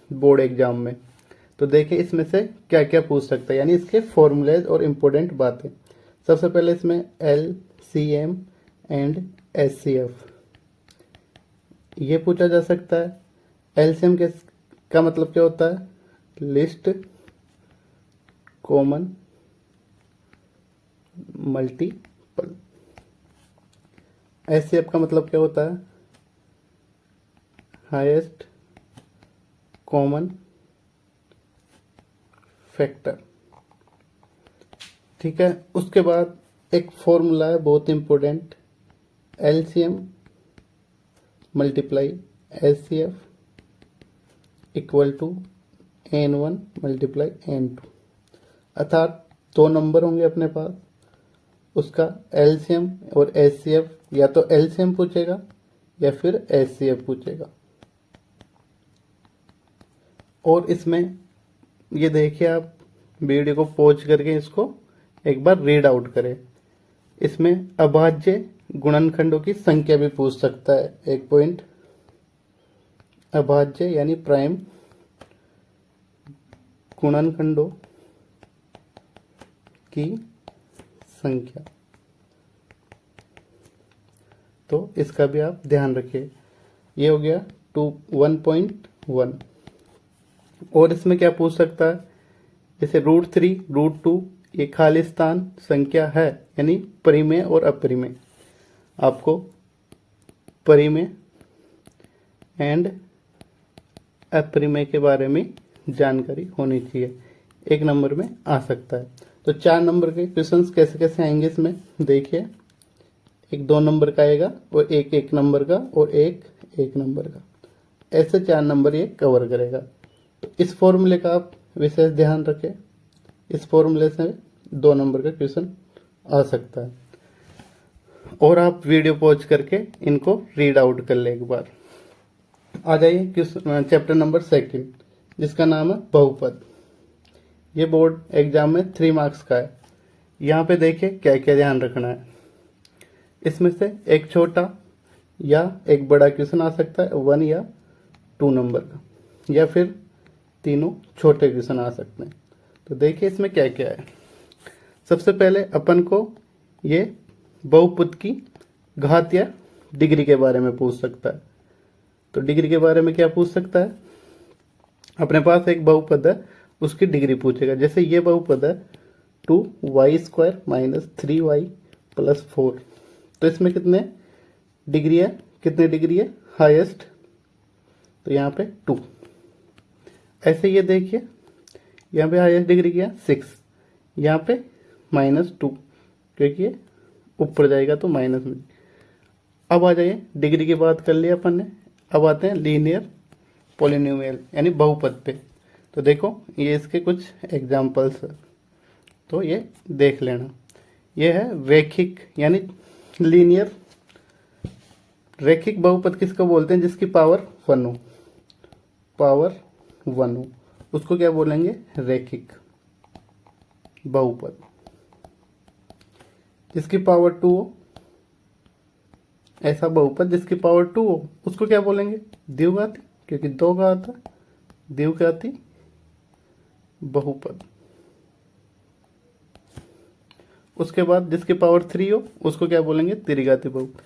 Board exam में। तो देखिए इसमें से क्या क्या पूछ सकता है, यानी इसके फॉर्मूलेज और इम्पोर्टेंट बातें। सबसे पहले इसमें LCM एंड HCF ये पूछा जा सकता है। LCM का मतलब क्या होता है? List common multiple. HCF का मतलब क्या होता है? Highest common factor. ठीक है, उसके बाद एक फॉर्मूला है बहुत important, LCM multiply HCF equal to N1 multiply N2। अर्थात दो नंबर होंगे अपने पास, उसका LCM और HCF, या तो LCM पूछेगा या फिर HCF पूछेगा। और इसमें ये देखिए, आप वीडियो को पॉज करके इसको एक बार रीड आउट करें। इसमें अभाज्य गुणनखंडों की संख्या भी पूछ सकता है। एक पॉइंट, अभाज्य यानी प्राइम गुणनखंडों की संख्या, तो इसका भी आप ध्यान रखिए। ये हो गया 1.1। और इसमें क्या पूछ सकता है? जैसे √3 √2 ये खालिस्तान संख्या है, यानी परिमेय और अपरिमेय। आपको परिमेय एंड अपरिमेय के बारे में जानकारी होनी चाहिए, एक नंबर में आ सकता है। तो 4 नंबर के क्वेश्चंस कैसे कैसे आएंगे इसमें देखिए, एक 2 नंबर का आएगा और एक 1 नंबर का और एक 1 नंबर का, ऐसे 4 नंबर ये कवर करेगा। तो इस फॉर्मूले का आप विशेष ध्यान रखें, इस फॉर्मूले से 2 नंबर का क्वेश्चन आ सकता है। और आप वीडियो पॉज करके इनको रीड आउट कर ले एक बार। आ जाइए चैप्टर नंबर 2 जिसका नाम है बहुपद। ये बोर्ड एग्जाम में 3 मार्क्स का है। यहाँ पे देखिए क्या क्या ध्यान रखना है। इसमें से एक छोटा या एक बड़ा क्वेश्चन आ सकता है, 1 या 2 नंबर का, या फिर तीनों छोटे क्वेश्चन आ सकते हैं। तो देखिए इसमें क्या क्या है। सबसे पहले अपन को ये बहुपद की घात या डिग्री के बारे में पूछ सकता है। तो डिग्री के बारे में क्या पूछ सकता है? अपने पास एक बहुपद है, उसकी डिग्री पूछेगा। जैसे ये बहुपद है 2y² - 3y + 4, तो इसमें कितने डिग्री है? कितने डिग्री है? हाईएस्ट, तो यहाँ पे 2। ऐसे ये देखिए, यहाँ पे हाईएस्ट डिग्री क्या? 6, यहाँ पे -2, क्योंकि ये ऊपर जाएगा तो माइनस में। अब आ जाइए, डिग्री की बात कर लिया अपन ने, अब आते हैं लीनियर पॉलिनोमियल यानी बहुपद पे। तो देखो ये इसके कुछ एग्जाम्पल्स है, तो ये देख लेना। ये है रैखिक यानी लीनियर। रैखिक बहुपद किसको बोलते हैं? जिसकी पावर 1 हो, पावर 1 हो, उसको क्या बोलेंगे? रैखिक बहुपद। जिसकी पावर 2 हो, ऐसा बहुपद जिसकी पावर 2 हो, उसको क्या बोलेंगे? द्विघाती, क्योंकि 2 घात है, द्विघाती बहुपद। उसके बाद जिसकी पावर 3 हो, उसको क्या बोलेंगे? त्रिघाती बहुपद।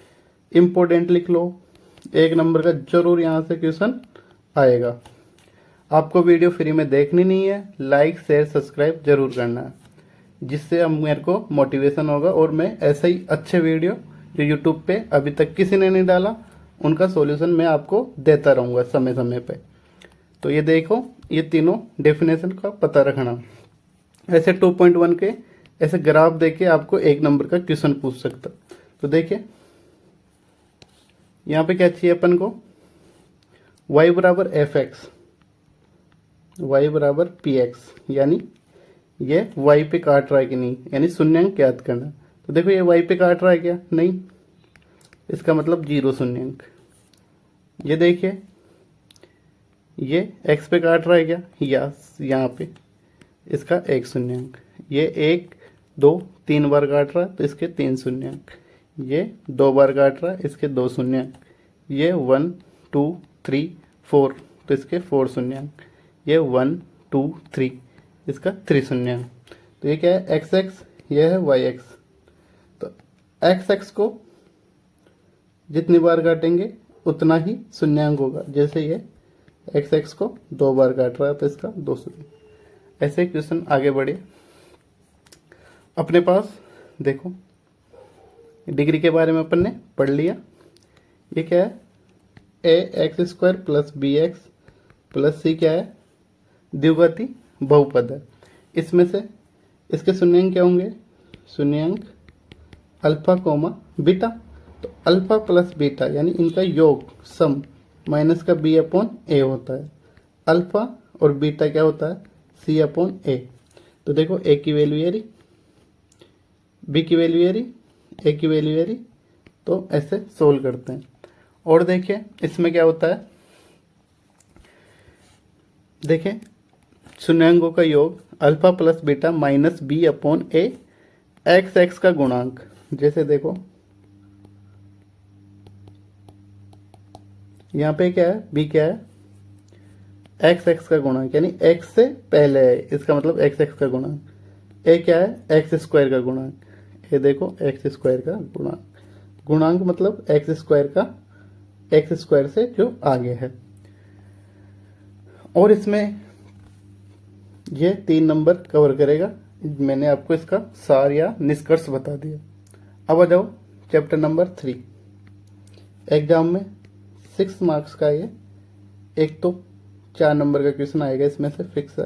इंपॉर्टेंट लिख लो, 1 नंबर का जरूर यहाँ से क्वेश्चन आएगा। आपको वीडियो फ्री में देखनी नहीं है, लाइक शेयर सब्सक्राइब जरूर करना है, जिससे अब मेरे को मोटिवेशन होगा और मैं ऐसे ही अच्छे वीडियो जो यूट्यूब पे अभी तक किसी ने नहीं डाला उनका सॉल्यूशन मैं आपको देता रहूँगा समय समय पे। तो ये देखो, ये तीनों डेफिनेशन का पता रखना। ऐसे 2.1 के ऐसे ग्राफ देके आपको 1 नंबर का क्वेश्चन पूछ सकता। तो देखिए यहाँ पे क्या चाहिए अपन को? y = fx, y = px, यानी ये y पे काट रहा है कि नहीं, यानी शून्यंक ज्ञात करना। तो देखो ये y पे काट रहा है क्या? नहीं, इसका मतलब 0 शून्यंक। ये देखिए ये x पे काट रहा है क्या? यस, यहाँ पे इसका 1 शून्यंक। ये 1 2 3 बार काट रहा है तो इसके 3 शून्यंक। ये 2 बार काट रहा है, इसके 2 शून्यंक। ये 1 2 3 4 तो इसके 4 शून्यंक। ये 1 2 3, इसका 3 शून्य। तो ये क्या है, एक्स एक्स, ये है वाई एक्स। तो एक्स एक्स को जितनी बार काटेंगे उतना ही शून्यांक होगा। जैसे ये एक्स एक्स को 2 बार काट रहा है तो इसका 2 शून्य। ऐसे क्वेश्चन आगे बढ़े। अपने पास देखो डिग्री के बारे में अपन ने पढ़ लिया। ये क्या है, a x square plus b x plus c क्या है, द्विघाती बहुपद है। इसमें से इसके शून्यांक क्या होंगे, शून्यांक अल्फा कोमा बीटा। तो अल्फा प्लस बीटा यानी इनका योग सम माइनस का बी अपॉन ए होता है। अल्फा और बीटा क्या होता है, सी अपॉन ए। तो देखो ए की वैल्यू ये रही, बी की वैल्यू ये रही, ए की वैल्यू ये रही। तो ऐसे सोल्व करते हैं। और देखिए इसमें क्या होता है, देखें शून्यांकों का योग alpha plus beta minus b upon a, x x का गुणांक। जैसे देखो यहाँ पे क्या है, बी क्या है, एक्स एक्स का गुणांक यानी एक्स से पहले है, इसका मतलब एक्स एक्स का गुणांक। ए क्या है, एक्स स्क्वायर का गुणांक। ये देखो एक्स स्क्वायर का गुणांक, गुणांक मतलब एक्स स्क्वायर का, एक्स स्क्वायर से जो आगे है। और इसमें ये 3 नंबर कवर करेगा। मैंने आपको इसका सार या निष्कर्ष बता दिया। अब आ जाओ चैप्टर नंबर 3। एग्जाम में 6 मार्क्स का ये, एक तो 4 नंबर का क्वेश्चन आएगा इसमें से फिक्स है,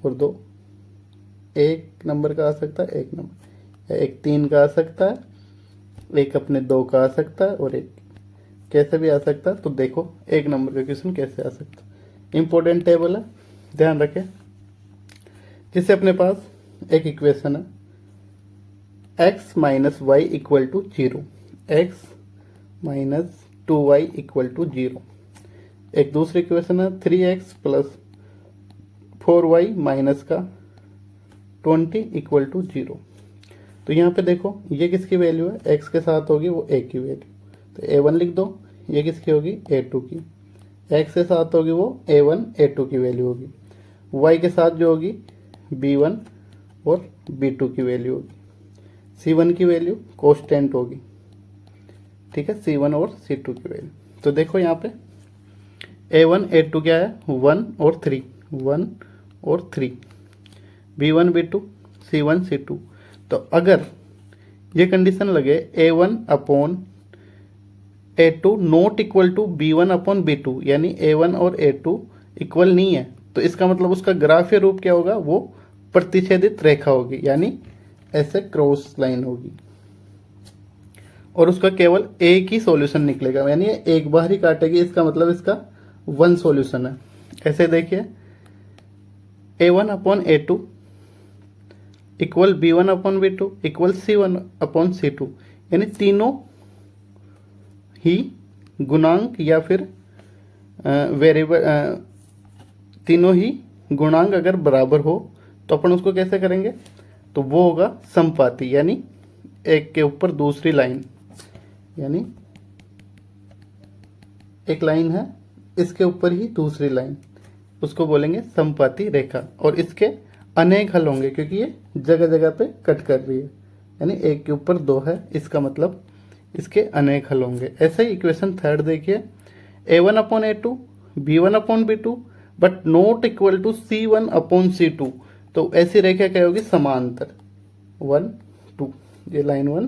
और 2 1 नंबर का आ सकता है, 1 नंबर, एक 3 का आ सकता है, एक अपने 2 का आ सकता है, और एक कैसे भी आ सकता है। तो देखो 1 नंबर का क्वेश्चन कैसे आ सकता है। इंपॉर्टेंट टेबल है, ध्यान रखें। जिससे अपने पास एक इक्वेशन है x minus y equal to 0, x minus 2y equal to 0। एक दूसरी इक्वेशन है 3x प्लस 4y माइनस का 20 इक्वल टू 0। तो यहाँ पे देखो ये किसकी वैल्यू है, x के साथ होगी वो a की वैल्यू, तो a1 लिख दो। ये किसकी होगी, a2 की। x के साथ होगी वो a1 a2 की वैल्यू होगी। y के साथ जो होगी b1 और b2 की वैल्यू होगी। c1 की वैल्यू कांस्टेंट होगी, ठीक है, c1 और c2 की वैल्यू। तो देखो यहाँ पे a1 a2 क्या है, 1 और 3, 1 और 3, b1 b2 c1 c2। तो अगर ये कंडीशन लगे a1 upon a2 not equal to b1 upon b2 यानी a1 और a2 इक्वल नहीं है, तो इसका मतलब उसका ग्राफीय रूप क्या होगा, वो प्रतिच्छेदित रेखा होगी, यानी ऐसे क्रॉस लाइन होगी, और उसका केवल एक ही सॉल्यूशन निकलेगा, यानी एक बार ही काटेगी। इसका मतलब इसका 1 सॉल्यूशन है। ऐसे देखिए a1 upon a2 equal b1 upon b2 equal c1 upon c2, यानी तीनों ही गुणांक या फिर वेरिएबल, तीनों ही गुणांक अगर बराबर हो तो अपन उसको कैसे करेंगे, तो वो होगा समपाती, यानी एक के ऊपर दूसरी लाइन, यानी एक लाइन है इसके ऊपर ही दूसरी लाइन, उसको बोलेंगे समपाती रेखा। और इसके अनेक हल होंगे क्योंकि ये जगह जगह पे कट कर रही है, यानी एक के ऊपर 2 है, इसका मतलब इसके अनेक हल होंगे। ऐसे ही इक्वेशन 3 देखिए a1 upon a2 b1 upon b2 but not equal to c1 upon c2। तो ऐसी रेखा क्या होगी, समांतर 1 2, ये लाइन 1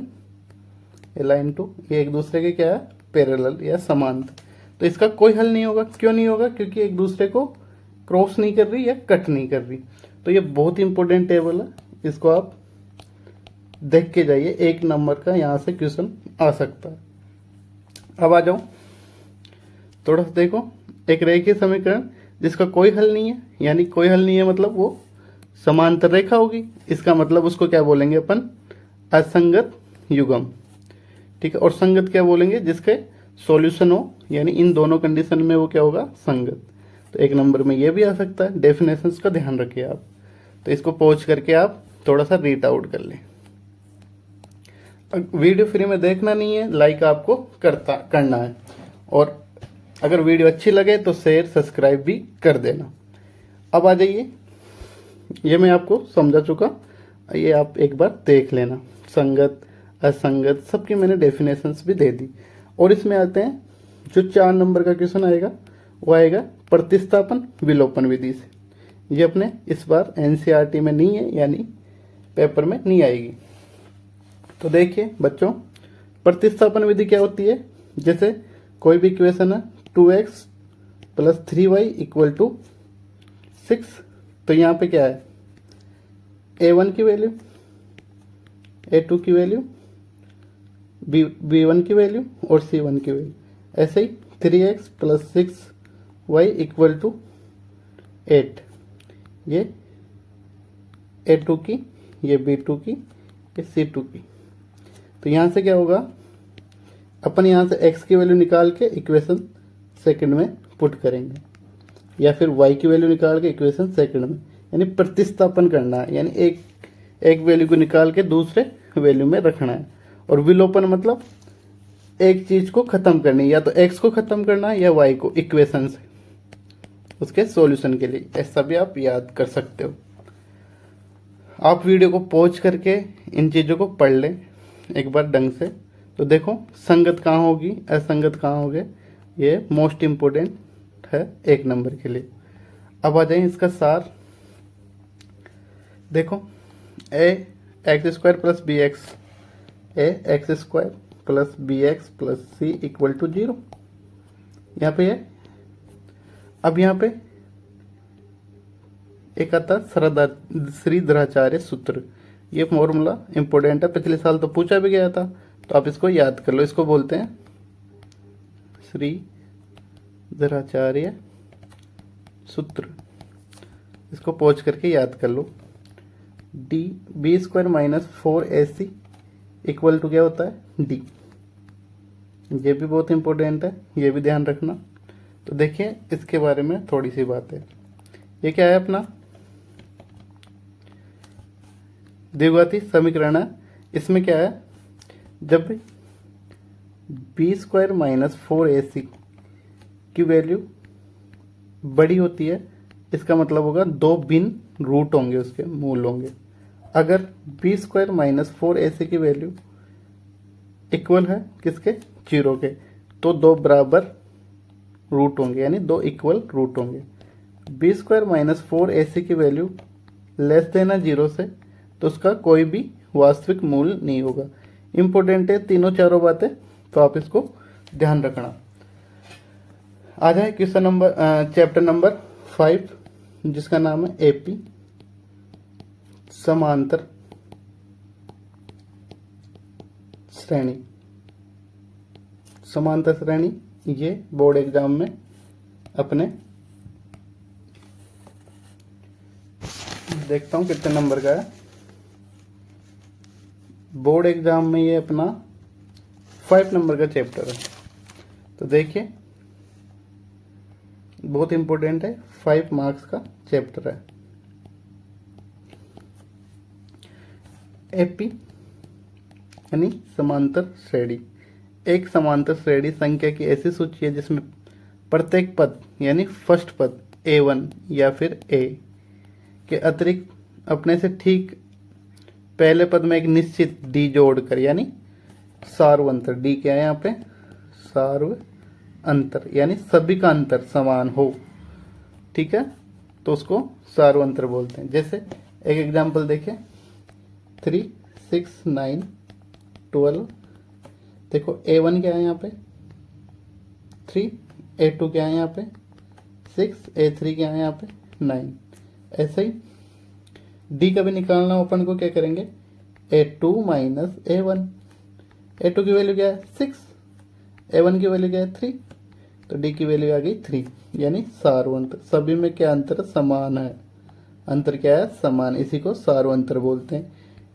ये लाइन 2, ये एक दूसरे के क्या है, पैरेलल या समांतर। तो इसका कोई हल नहीं होगा। क्यों नहीं होगा, क्योंकि एक दूसरे को क्रॉस नहीं कर रही या कट नहीं कर रही। तो ये बहुत इंपॉर्टेंट टेबल है, इसको आप देख के जाइए, 1 नंबर का यहाँ से क्वेश्चन आ सकता है। अब आ जाओ थोड़ा सा देखो, एक रेखीय समीकरण जिसका कोई हल नहीं है, यानी कोई हल नहीं है मतलब वो समांतर रेखा होगी, इसका मतलब उसको क्या बोलेंगे अपन, असंगत युग्म, ठीक है। और संगत क्या बोलेंगे, जिसके सॉल्यूशन हो, यानी इन दोनों कंडीशन में वो क्या होगा, संगत। तो 1 नंबर में ये भी आ सकता है। डेफिनेशंस का ध्यान रखिए आप, तो इसको पहुंच करके आप थोड़ा सा रीड आउट कर लें। वीडियो फ्री में देखना नहीं है, लाइक आपको करना है, और अगर वीडियो अच्छी लगे तो शेयर सब्सक्राइब भी कर देना। अब आ जाइए, ये मैं आपको समझा चुका, ये आप एक बार देख लेना। संगत असंगत सबकी मैंने डेफिनेशंस भी दे दी। और इसमें आते हैं, जो 4 नंबर का क्वेश्चन आएगा वो आएगा प्रतिस्थापन विलोपन विधि से। ये अपने इस बार एनसीईआरटी में नहीं है, यानी पेपर में नहीं आएगी। तो देखिए बच्चों, प्रतिस्थापन विधि क्या होती है? जैसे कोई भी इक्वेशन है 2x plus 3y equal to 6, तो यहाँ पे क्या है, a1 की वैल्यू, a2 की वैल्यू, b1 की वैल्यू और c1 की वैल्यू। ऐसे ही 3x plus 6y equal to 8, ये a2 की, ये b2 की, ये c2 की। तो यहाँ से क्या होगा, अपन यहाँ से x की वैल्यू निकाल के इक्वेशन सेकंड में पुट करेंगे, या फिर y की वैल्यू निकाल के इक्वेशन सेकंड में, यानी प्रतिस्थापन करना है, यानी एक वैल्यू को निकाल के दूसरे वैल्यू में रखना है। और विलोपन मतलब एक चीज को खत्म करनी, या तो x को खत्म करना है या y को, इक्वेशन से उसके सॉल्यूशन के लिए। ऐसा भी आप याद कर सकते हो। आप वीडियो को पॉज करके इन चीजों को पढ़ लें एक बार ढंग से, तो देखो संगत कहाँ होगी, असंगत कहाँ होगे, ये मोस्ट इम्पोर्टेंट है 1 नंबर के लिए। अब आ जाए इसका सार। देखो a x square plus b x, a x square plus b x plus c equal to 0, यहाँ पे है। अब यहाँ पे एक आता श्रीधराचार्य सूत्र, ये फॉर्मूला इंपॉर्टेंट है, पिछले साल तो पूछा भी गया था, तो आप इसको याद कर लो। इसको बोलते हैं श्रीधराचार्य सूत्र, इसको पहुंच करके याद कर लो। D b square minus 4ac equal to क्या होता है, डी। ये भी बहुत इंपॉर्टेंट है, ये भी ध्यान रखना। तो देखिए इसके बारे में थोड़ी सी बात है। ये क्या है अपना द्विघाती समीकरण है। इसमें क्या है, जब बी स्क्वायर माइनस 4ac की वैल्यू बड़ी होती है, इसका मतलब होगा 2 भिन्न रूट होंगे, उसके मूल होंगे। अगर बी स्क्वायर माइनस 4ac की वैल्यू इक्वल है किसके, 0 के, तो 2 बराबर रूट होंगे, यानी 2 इक्वल रूट होंगे। बी स्क्वायर माइनस 4ac की वैल्यू लेस देन है 0 से, तो उसका कोई भी वास्तविक मूल नहीं होगा। इंपॉर्टेंट है तीनों चारों बातें, तो आप इसको ध्यान रखना। आ जाए क्वेश्चन नंबर चैप्टर नंबर 5, जिसका नाम है एपी समांतर श्रेणी। समांतर श्रेणी ये बोर्ड एग्जाम में अपने, देखता हूं कितने नंबर का है। बोर्ड एग्जाम में ये अपना 5 नंबर का चैप्टर है। तो देखिए बहुत इंपॉर्टेंट है, 5 मार्क्स का चैप्टर है। एपी यानी समांतर श्रेणी। एक समांतर श्रेणी संख्या की ऐसी सूची है जिसमें प्रत्येक पद यानी फर्स्ट पद a1 या फिर a के अतिरिक्त अपने से ठीक पहले पद में एक निश्चित d जोड़कर, यानी सार्व अंतर, d क्या है यहाँ पे, सार्व अंतर, यानी सभी का अंतर समान हो, ठीक है, तो उसको सार्व अंतर बोलते हैं। जैसे एक एग्जांपल देखें, 3, 6, 9, 12। देखो a1 क्या है यहाँ पे 3, a2 क्या है यहाँ पे 6, a3 क्या है यहाँ पे 9। ऐसे ही d का भी निकालना, अपन को क्या करेंगे, a2 माइनस a1। a2 की वैल्यू क्या है 6, a1 की वैल्यू क्या है 3, तो d की वैल्यू आ गई 3, यानी सार्व अंतर। सभी में क्या अंतर, समान है, अंतर क्या है, समान, इसी को सार्व अंतर बोलते हैं।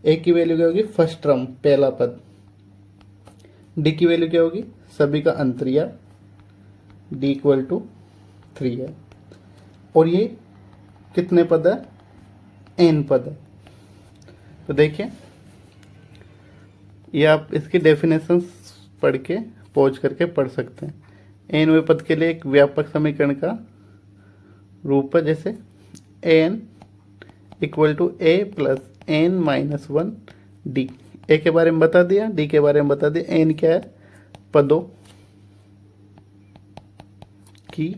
a की वैल्यू क्या होगी, फर्स्ट टर्म पहला पद, d की वैल्यू क्या होगी, सभी का अंतर, या d इक्वल टू 3 है। और ये कितने पद है, n पद है। तो देखिए ये आप इसकी डेफिनेशन पढ़ के पहुंच करके पढ़ सकते हैं। nवें पद के लिए एक व्यापक समीकरण का रूप है, जैसे n equal to a plus n minus one d. A के बारे में बता दिया, डी के बारे में बता दिया। एन क्या है? पदों की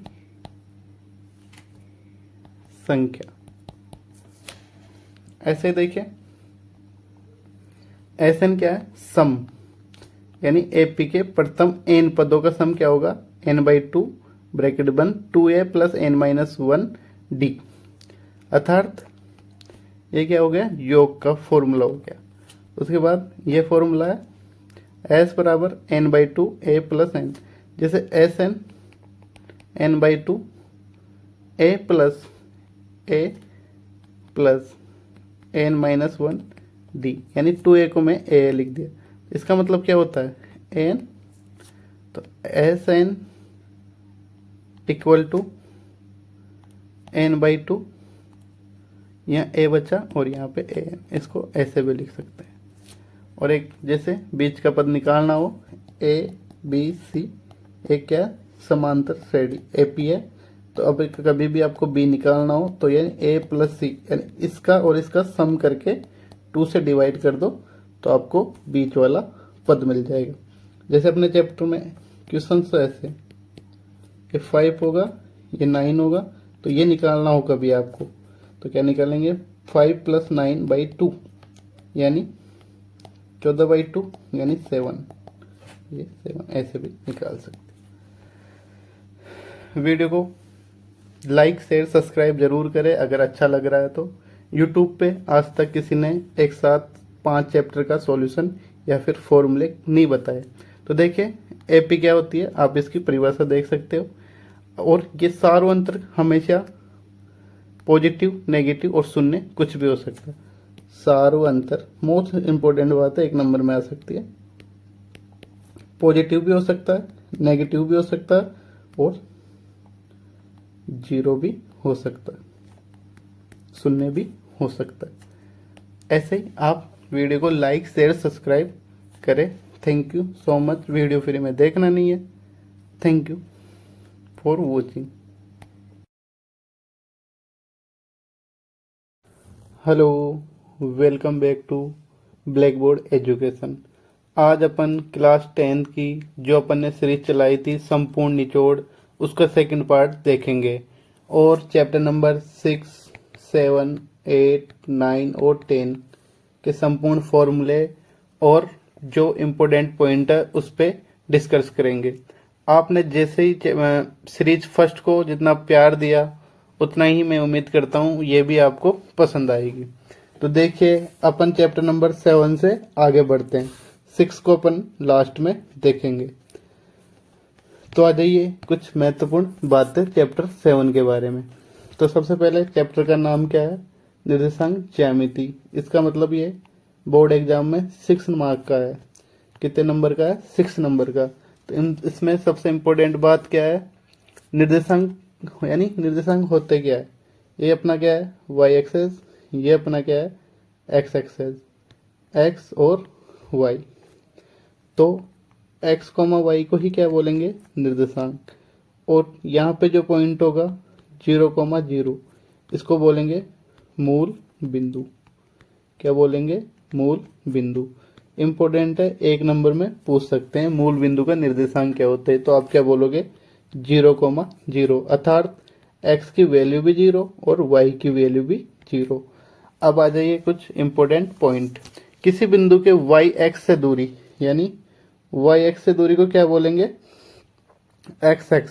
संख्या। ऐसे देखिए, एस एन क्या है? सम, यानी एपी के प्रथम एन पदों का सम क्या होगा? एन बाई टू ब्रैकेट बन 2a plus n minus one d. अर्थात ये क्या हो गया? योग का फॉर्मूला हो गया। उसके बाद ये फॉर्मूला है एस बराबर n by two a plus n, जैसे S n n by two a plus n minus one d, यानी 2a को मैं ए लिख दिया। इसका मतलब क्या होता है? एन, तो S n equal to n by two, यहाँ ए बचा और यहाँ पे ए एन, इसको ऐसे भी लिख सकते हैं। और एक जैसे बीच का पद निकालना हो, ए बी सी, एक क्या समांतर श्रेणी एपी है, तो अब कभी भी आपको बी निकालना हो तो यानी ए प्लस सी, यानी इसका और इसका सम करके 2 से डिवाइड कर दो तो आपको बीच वाला पद मिल जाएगा। जैसे अपने चैप्टर में क्वेश्चन तो ऐसे, ये 5 होगा, ये 9 होगा, तो ये निकालना हो कभी आपको तो क्या निकालेंगे? 5 प्लस 9 बाई 2, यानी 14 बाई 2, यानी 7, ये 7 ऐसे भी निकाल सकते। वीडियो को लाइक शेयर सब्सक्राइब जरूर करें अगर अच्छा लग रहा है तो। यूट्यूब पे आज तक किसी ने एक साथ 5 चैप्टर का सॉल्यूशन या फिर फॉर्मूले नहीं बताए। तो देखिए एपी क्या होती है, आप इसकी परिभाषा देख सकते हो। और ये सारों अंतर हमेशा पॉजिटिव, नेगेटिव और शून्य कुछ भी हो सकता है। सारों अंतर मोस्ट इंपॉर्टेंट बात है, 1 नंबर में आ सकती है। पॉजिटिव भी हो सकता है, नेगेटिव भी हो सकता है और 0 भी हो सकता है, शून्य भी हो सकता है। ऐसे ही आप वीडियो को लाइक शेयर सब्सक्राइब करें। Thank you so much. Video free में देखना नहीं है। Thank you for watching. Hello, welcome back to Black Board Education. आज अपन क्लास 10 की जो अपन ने सीरीज चलाई थी संपूर्ण निचोड़, उसका सेकंड पार्ट देखेंगे। और चैप्टर नंबर 6, 7, 8, 9 और 10 के संपूर्ण फॉर्मूले और जो इम्पोर्टेंट पॉइंट है उस पर डिस्कस करेंगे। आपने जैसे ही सीरीज फर्स्ट को जितना प्यार दिया उतना ही मैं उम्मीद करता हूँ ये भी आपको पसंद आएगी। तो देखिए अपन चैप्टर नंबर 7 से आगे बढ़ते हैं, 6 को अपन लास्ट में देखेंगे। तो आ जाइए कुछ महत्वपूर्ण बातें चैप्टर 7 के बारे में। तो सबसे पहले चैप्टर का नाम क्या है? निर्देशांक ज्यामिति। इसका मतलब ये बोर्ड एग्जाम में 6 मार्क का है। कितने नंबर का है? 6 नंबर का। तो इसमें सबसे इम्पोर्टेंट बात क्या है? निर्देशांक, यानी निर्देशांक होते क्या है? ये अपना क्या है? वाई एक्सेस, ये अपना क्या है? एक्स एक्सेस, एक्स और वाई। तो एक्स कॉमा वाई को ही क्या बोलेंगे? निर्देशांक। और यहाँ पे जो पॉइंट होगा 0,0, इसको बोलेंगे मूल बिंदु। क्या बोलेंगे? मूल बिंदु। इंपॉर्टेंट है, 1 नंबर में पूछ सकते हैं मूल बिंदु का निर्देशांक क्या होता है। तो आप क्या बोलोगे? 0,0, अर्थात x की वैल्यू भी 0 और y की वैल्यू भी 0। अब आ जाइए कुछ इंपॉर्टेंट पॉइंट। किसी बिंदु के y x से दूरी, यानी y x से दूरी को क्या बोलेंगे? x x,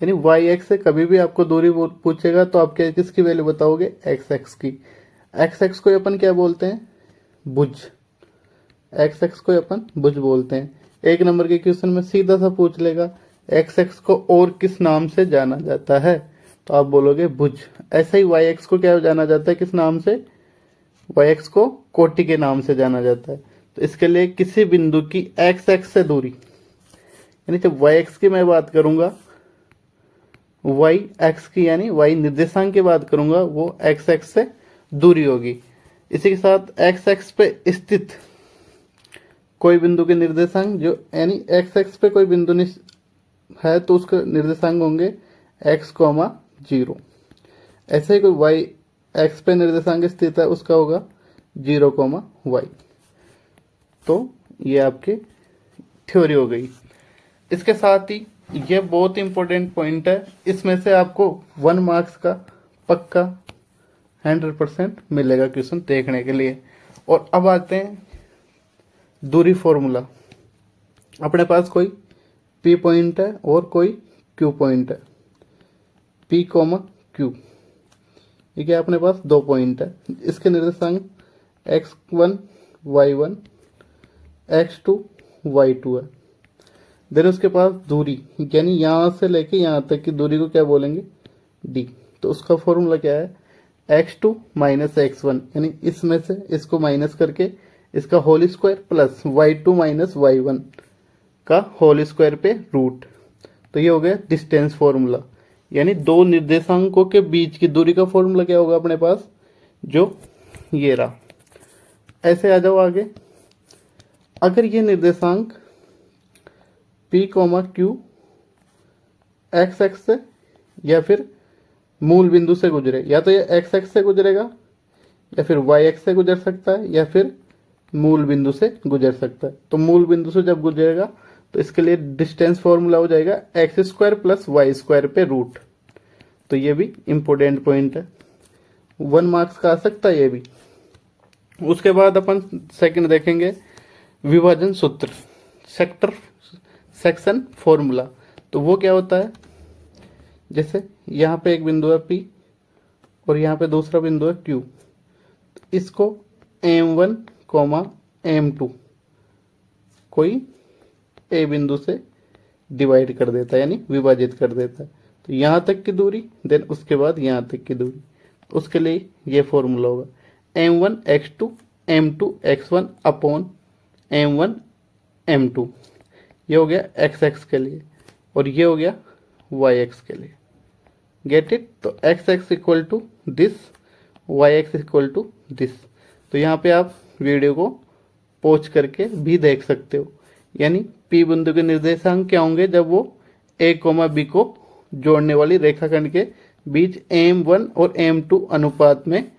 यानी y x से कभी भी आपको दूरी पूछेगा तो आप क्या किसकी वैल्यू बताओगे? x x की। x x को अपन क्या बोलते हैं? भुज। x x को अपन भुज बोलते हैं। 1 नंबर के क्वेश्चन में सीधा सा पूछ लेगा एक्स एक्स को और किस नाम से जाना जाता है, तो आप बोलोगे भुज। ऐसे ही वाई एक्स को क्या जाना जाता है? किस नाम से? वाई एक्स को कोटि के नाम से जाना जाता है। तो इसके लिए किसी बिंदु की एक्स एक्स से दूरी, यानी जब वाई एक्स की मैं बात करूंगा, वाई एक्स की यानी वाई निर्देशांक की बात करूंगा, वो एक्स एक्स से दूरी होगी। इसी के साथ एक्स एक्स पे स्थित कोई बिंदु के निर्देशांक, जो यानी एक्स एक्स पे कोई बिंदु है तो उसके निर्देशांक होंगे x, 0। ऐसे ही कोई एक्स पे निर्देशांक स्थित है उसका होगा 0,y। तो ये आपकी थ्योरी हो गई। इसके साथ ही ये बहुत इंपॉर्टेंट पॉइंट है, इसमें से आपको 1 मार्क्स का पक्का 100% मिलेगा क्वेश्चन देखने के लिए। और अब आते हैं दूरी फॉर्मूला। अपने पास कोई P पॉइंट है और कोई Q पॉइंट है, P, Q। ये क्या अपने पास 2 पॉइंट है, इसके निर्देशांक x1 y1 x2 y2 है। देन उसके पास दूरी यानी यहां से लेके यहां तक की दूरी को क्या बोलेंगे, d। तो उसका फॉर्मूला क्या है, x2 माइनस x1 यानी इसमें से इसको माइनस करके इसका whole square plus y2 minus y1 का होल स्क्वायर पे रूट। तो ये हो गया डिस्टेंस फॉर्मूला, यानी दो निर्देशांकों के बीच की दूरी का फॉर्मूला क्या होगा अपने पास, जो ये रहा। ऐसे आ जाओ आगे। अगर ये निर्देशांक P, Q एक्स एक्स से या फिर मूल बिंदु से गुजरे, या तो ये एक्स एक्स से गुजरेगा या फिर वाई एक्स से गुजर सकता है या फिर मूल बिंदु से गुजर सकता है। तो मूल बिंदु से जब गुजरेगा तो इसके लिए डिस्टेंस फॉर्मूला हो जाएगा x square plus y square पे रूट। तो ये भी इंपॉर्टेंट पॉइंट है, 1 मार्क्स का आ सकता है ये भी। उसके बाद अपन सेकंड देखेंगे विभाजन सूत्र, सेक्शन फॉर्मूला। तो वो क्या होता है, जैसे यहाँ पे एक बिंदु है P और यहाँ पे दूसरा बिंदु है Q। इसको M1, M2 कोई A बिंदु से डिवाइड कर देता है यानी विभाजित कर देता है। तो यहाँ तक की दूरी, देन उसके बाद यहाँ तक की दूरी, उसके लिए ये फॉर्मूला होगा M1 x2 M2 x1 upon M1 M2। ये हो गया एक्स एक्स के लिए और ये हो गया वाई एक्स के लिए। Get it. तो x x equal to this, y x equal to this. तो यहाँ पे आप वीडियो को पॉज करके भी देख सकते हो। यानी पी बिंदु के निर्देशांक क्या होंगे जब वो ए कोमा बी को जोड़ने वाली रेखाखंड के बीच M1 और M2 अनुपात में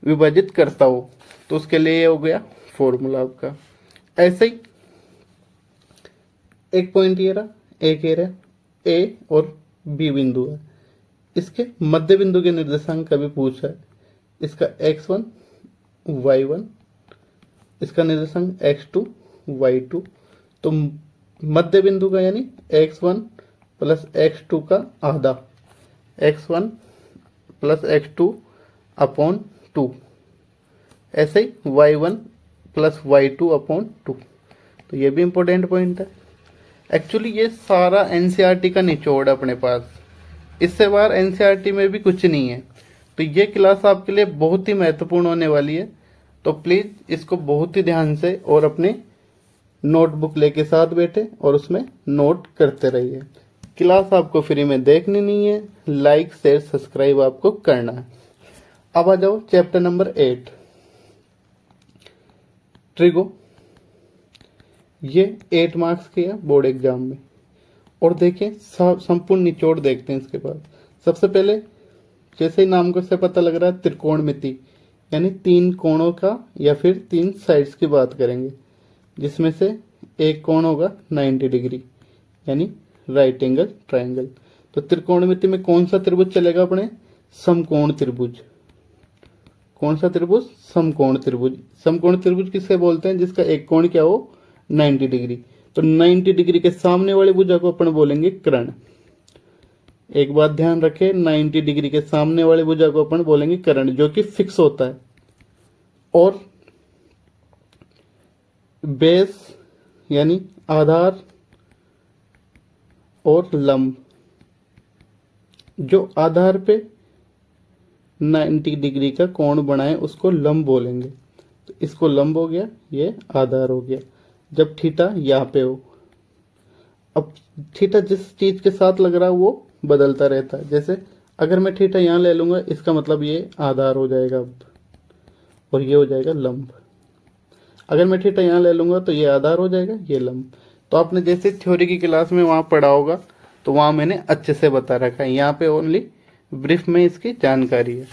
विभाजित करता हो। तो उसके लिए ये हो गया फॉर्मूला आपका। ऐसे ही एक पॉइंट ये रहा, एक ये रहा, ए और बी बिंदु है, इसके मध्य बिंदु के निर्देशांक का भी पूछा है। इसका x1 y1, इसका निर्देशांक x2 y2। तो मध्य बिंदु का यानी x1 प्लस x2 का आधा, x1 प्लस x2 अपॉन 2। ऐसे ही y1 प्लस y2 अपॉन 2। तो ये भी इंपॉर्टेंट पॉइंट है। एक्चुअली ये सारा एनसीईआरटी का निचोड़ है अपने पास, इससे बाहर एनसीईआरटी में भी कुछ नहीं है। तो ये क्लास आपके लिए बहुत ही महत्वपूर्ण होने वाली है। तो प्लीज़ इसको बहुत ही ध्यान से और अपने नोटबुक लेके साथ बैठे और उसमें नोट करते रहिए। क्लास आपको फ्री में देखनी नहीं है, लाइक शेयर सब्सक्राइब आपको करना है। अब आ जाओ चैप्टर नंबर 8 ट्रिगो। ये 8 मार्क्स के है बोर्ड एग्जाम में। और देखें संपूर्ण निचोड़ देखते हैं इसके बाद। सबसे पहले जैसे ही नाम को से पता लग रहा है त्रिकोणमिति, यानी 3 कोणों का या फिर 3 साइड्स की बात करेंगे, जिसमें से एक कोण होगा 90 डिग्री यानी राइट एंगल ट्रायंगल। तो त्रिकोणमिति में कौन सा त्रिभुज चलेगा अपने, समकोण त्रिभुज। कौन सा त्रिभुज, समकोण त्रिभुज। समकोण त्रिभुज किससे बोलते हैं, जिसका एक कोण क्या हो 90 डिग्री। तो 90 डिग्री के सामने वाले भुजा को अपन बोलेंगे कर्ण। एक बात ध्यान रखें, 90 डिग्री के सामने वाले भुजा को अपन बोलेंगे कर्ण, जो कि फिक्स होता है। और बेस यानी आधार और लंब, जो आधार पे 90 डिग्री का कोण बनाए उसको लंब बोलेंगे। तो इसको लंब हो गया, ये आधार हो गया। जब थीटा यहाँ पे हो, अब थीटा जिस चीज के साथ लग रहा है वो बदलता रहता है। जैसे अगर मैं थीटा यहाँ ले लूंगा, इसका मतलब ये आधार हो जाएगा अब, और ये हो जाएगा लंब। अगर मैं थीटा यहाँ ले लूंगा तो ये आधार हो जाएगा, ये लंब। तो आपने जैसे थ्योरी की क्लास में वहां पढ़ा होगा, तो वहां मैंने अच्छे से बता रखा है। यहाँ पे ओनली ब्रीफ में इसकी जानकारी है।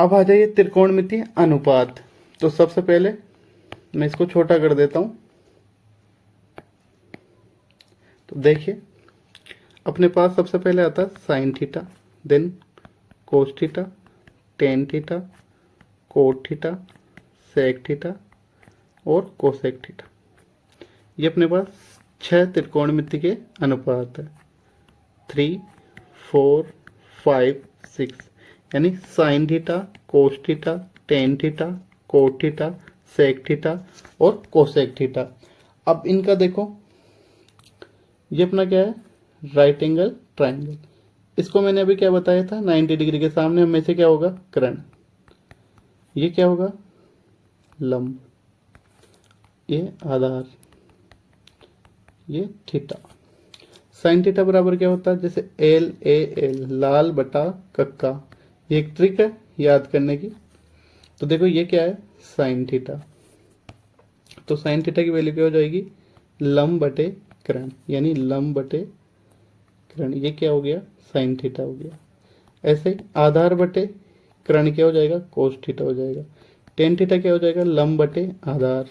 अब आ जाइए त्रिकोणमितीय अनुपात। तो सबसे पहले मैं इसको छोटा कर देता हूं। तो देखिए अपने पास सबसे पहले आता है sine theta, then cos theta, tan theta, cot theta, sec theta और कोसेक थीटा। ये अपने पास 6 त्रिकोणमिति के अनुपात है, 3, 4, 5, 6, यानी sine theta, cos theta, tan theta, cot theta, sec theta और कोसेक थीटा। अब इनका देखो, ये अपना क्या है, राइट एंगल ट्राइंगल। इसको मैंने अभी क्या बताया था, 90 डिग्री के सामने में से क्या होगा, कर्ण। ये क्या होगा, लंब, ये आधार, ये थीटा। साइन थीटा बराबर क्या होता है, जैसे एल ए एल, लाल बटा कक्का। ये एक ट्रिक है याद करने की। तो देखो ये क्या है, साइन थीटा। तो साइन थीटा की वैल्यू क्या हो जाएगी, लंब बटे कर्ण, यानी लंब बटे कर्ण। ये क्या हो गया, साइन थीटा हो गया। ऐसे ही आधार बटे कर्ण क्या हो जाएगा, कोस थीटा हो जाएगा। टेन थीटा क्या हो जाएगा, लंब बटे आधार।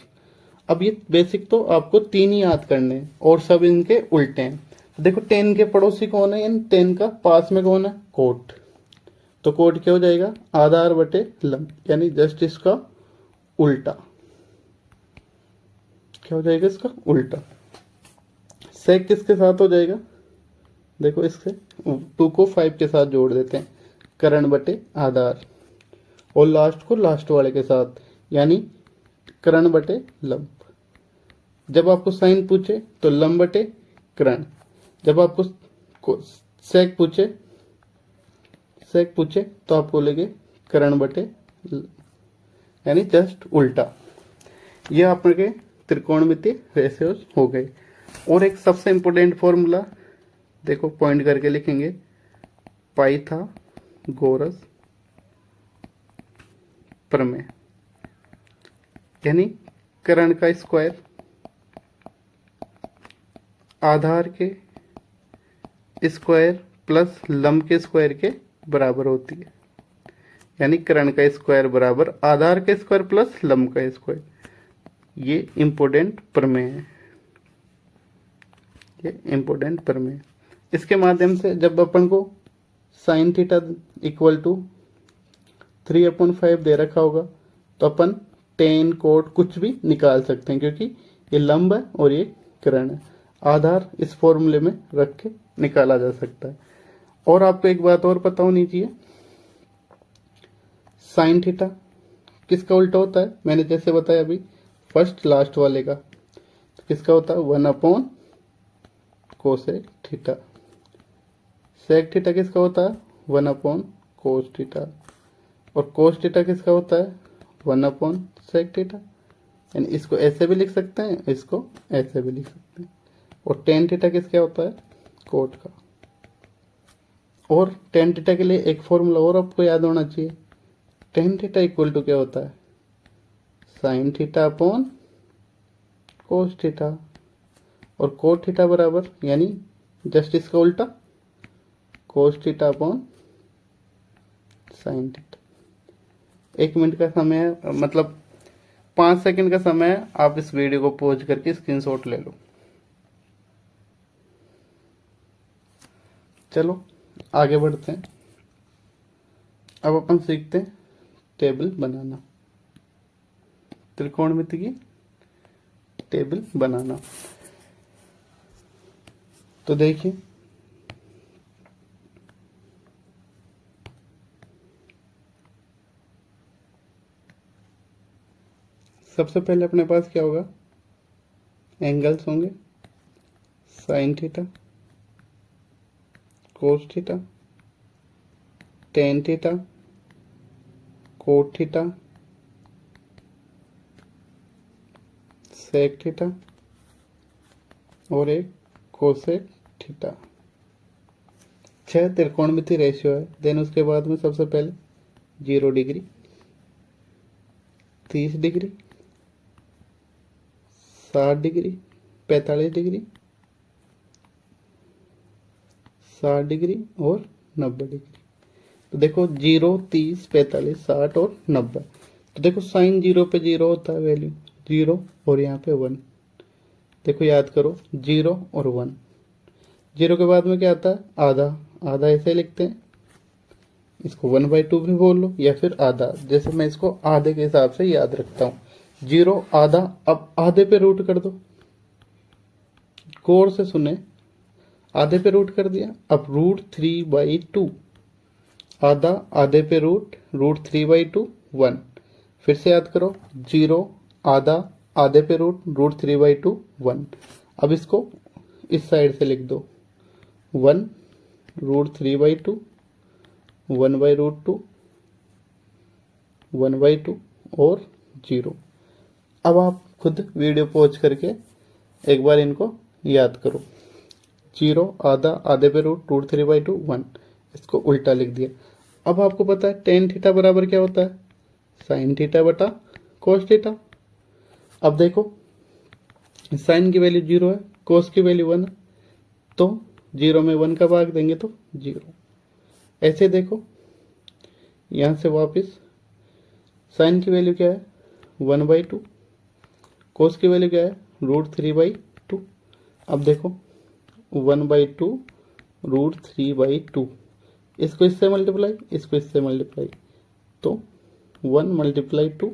अब ये बेसिक तो आपको 3 ही याद करने हैं और सब इनके उल्टे हैं। देखो 10 के पड़ोसी कौन है, यानी 10 का पास में कौन है, कोट। तो कोट क्या हो जाएगा, आधार बटे लंब, यानी जस्ट इसका उल्टा। क्या हो जाएगा, इसका उल्टा। सेक किसके साथ हो जाएगा, देखो इससे 2 को 5 के साथ जोड़ देते हैं, कर्ण बटे आधार। और लास्ट को लास्ट वाले के साथ, यानी कर्ण बटे लंब। जब आपको साइन पूछे तो लंब बटे कर्ण, जब आपको सेक पूछे तो आप बोलेंगे कर्ण बटे, यानी जस्ट उल्टा। ये आपके त्रिकोणमितीय रेशियोज हो गए। और एक सबसे इंपॉर्टेंट फॉर्मूला देखो, पॉइंट करके लिखेंगे, पाइथागोरस प्रमेय, यानी कर्ण का स्क्वायर आधार के स्क्वायर प्लस लंब के स्क्वायर के बराबर होती है। यानी कर्ण का स्क्वायर बराबर आधार के स्क्वायर प्लस लंब का स्क्वायर। ये इंपॉर्टेंट प्रमेय है, ये इंपॉर्टेंट प्रमेय। इसके माध्यम से जब अपन को साइन थीटा इक्वल टू 3/5 दे रखा होगा तो अपन टेन कोट कुछ भी निकाल सकते हैं, क्योंकि ये लंब है और ये कर्ण है। आधार इस फॉर्मूले में रख के निकाला जा सकता है। और आपको एक बात और पता होनी चाहिए, साइन थीटा किसका उल्टा होता है, मैंने जैसे बताया अभी फर्स्ट लास्ट वाले का। तो किसका होता है, 1/कोसेक थीटा। सेक थीटा किसका होता है, 1/कोस थीटा। और कोस थीटा किसका होता है, 1/सेक थीटा। यानी इसको ऐसे भी लिख सकते हैं, इसको ऐसे भी लिख सकते हैं। और टेन थीटा किसका होता है, कोट का। और टेन थीटा के लिए एक फॉर्मूला और आपको याद होना चाहिए, टेन थीटा इक्वल टू क्या होता है, sine theta upon cos theta. और कोट थीटा बराबर, यानी जस्ट इसका उल्टा, cos theta upon sine theta. 1 minute का समय है, मतलब 5 सेकंड का समय है। आप इस वीडियो को पॉज करके स्क्रीनशॉट ले लो। चलो आगे बढ़ते हैं। अब अपन सीखते हैं टेबल बनाना, त्रिकोणमिति की टेबल बनाना। तो देखिए सबसे पहले अपने पास क्या होगा, एंगल्स होंगे, sine theta, cos theta, tan theta, cot theta, sec theta और एक कोसेक थीटा। 6 त्रिकोणमिति रेशियो है। देन उसके बाद में सबसे पहले 0 degree, 30 degree, 60 degree, 45 degree, 60 degree और 90 डिग्री। तो देखो 0, 30, 45, 60 और 90। तो देखो साइन 0 पे 0 होता है, वैल्यू 0 और यहाँ पे 1। देखो याद करो 0 और 1। 0 के बाद में क्या आता है, आधा। आधा ऐसे लिखते हैं, इसको 1/2 भी बोल लो या फिर आधा, जैसे मैं इसको आधे के हिसाब से याद रखता हूँ। 0 आधा, अब आधे पे रूट कर दो, गौर से सुने, आधे पे रूट कर दिया। अब √3/2, आधा आधे पे √3/2 1। फिर से याद करो 0 आधा आधे पे √3/2 1। अब इसको इस साइड से लिख दो 1 √3/2 1/√2 1/2 और 0। अब आप खुद वीडियो पॉज करके एक बार इनको याद करो। 0 आधा आधे पे √3/2 1, इसको उल्टा लिख दिया। अब आपको पता है tan थीटा बराबर क्या होता है, sin थीटा बटा cos थीटा। अब देखो साइन की वैल्यू 0 है, cos की वैल्यू 1 है, तो 0 में 1 का भाग देंगे तो 0। ऐसे देखो यहाँ से वापस साइन की वैल्यू क्या है 1/2, cos की वैल्यू क्या है √3/2। अब देखो 1/2 √3/2, इसको इससे मल्टीप्लाई, इसको इससे मल्टीप्लाई, तो 1 × 2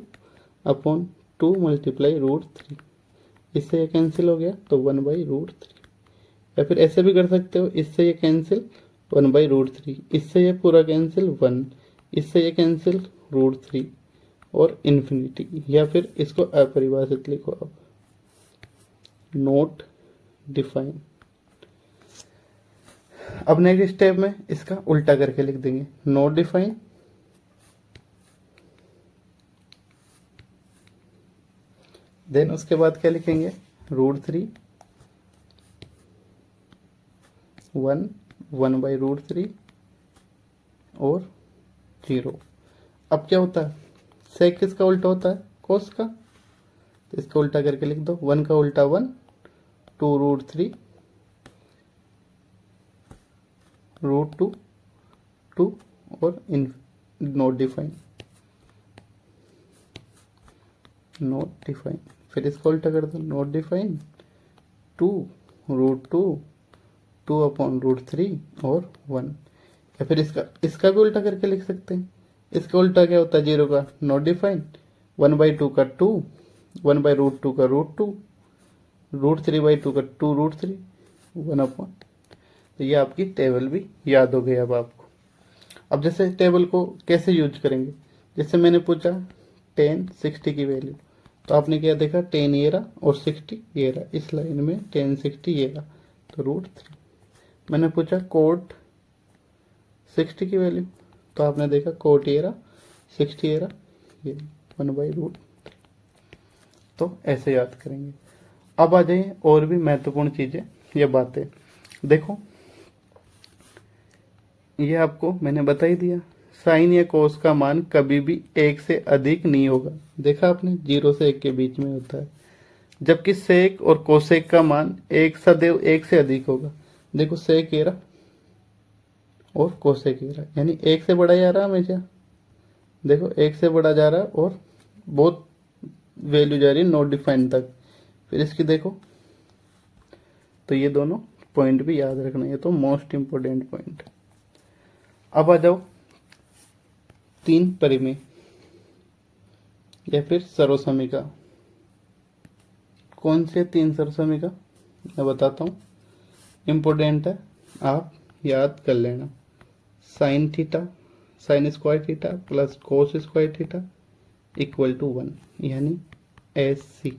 अपॉन 2 × √3, इससे ये कैंसिल हो गया तो 1/√3। या फिर ऐसे भी कर सकते हो, इससे ये कैंसिल 1/√3, इससे ये पूरा कैंसिल 1, इससे ये कैंसिल √3 और इन्फिनिटी। या फिर इसको अपरिभाषित लिखो आप, नॉट डिफाइन। अब नेक्स्ट स्टेप में इसका उल्टा करके लिख देंगे, नॉट डिफाइन देन उसके बाद क्या लिखेंगे √3 1 1/√3 और 0। अब क्या होता है, सेक किसका उल्टा होता है, कोस का, तो इसका उल्टा करके लिख दो, 1 का उल्टा 1 2 √3 √2 2 और in not define, not define. फिर इसका उल्टा कर दो, नॉट डिफाइन 2 √2 2 अपॉन √3 और 1। या फिर इसका भी उल्टा करके लिख सकते हैं। इसका उल्टा क्या होता है 0 का, नॉट डिफाइन, 1/2 का 2, 1/√2 का √2, √3/2 का 2 √3 1 अपॉन। तो ये आपकी टेबल भी याद हो गई अब आपको। अब जैसे टेबल को कैसे यूज करेंगे, जैसे मैंने पूछा tan 60 की वैल्यू, तो आपने क्या देखा, tan ये रहा और 60 ये रहा, इस लाइन में tan 60 ये रहा, तो √3। मैंने पूछा cot 60 की वैल्यू, तो आपने देखा cot ये रहा 60 ये रहा, ये 1/√3। तो ऐसे याद करेंगे। अब आ जाइए और भी महत्वपूर्ण चीजें या बातें। देखो ये आपको मैंने बता ही दिया, साइन या कोस का मान कभी भी 1 से अधिक नहीं होगा। देखा आपने 0 से 1 के बीच में होता है, जबकि सेक और कोसेक का मान सदैव 1 से अधिक होगा। देखो सेक ये रहा और कोसेक ये रहा, यानी 1 से बड़ा जा रहा हमेशा। देखो 1 से बड़ा जा रहा है और बहुत वैल्यू जा रही है नॉट डिफाइंड तक। फिर इसकी देखो, तो ये दोनों पॉइंट भी याद रखना, ये तो मोस्ट इंपोर्टेंट पॉइंट। अब आ जाओ 3 परिमेय या फिर सर्वसमीका। कौन से 3 सर्वसमीका मैं बताता हूँ, इंपोर्टेंट है, आप याद कर लेना। Sine theta, sine square theta plus cos square theta equal to 1, यानी SC,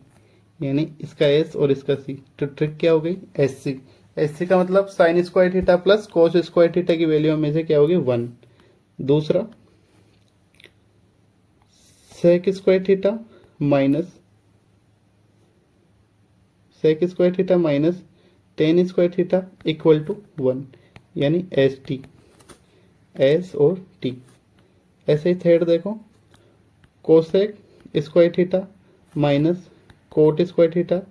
यानी इसका S और इसका C। तो ट्रिक क्या हो गई, SC। SC का मतलब sine square theta plus cos square theta की वैल्यू में से क्या होगी 1। दूसरा sec square theta minus tan square theta equal to 1, यानी ST, S और T। ऐसे ही थर्ड देखो, cosec square theta minus cot square theta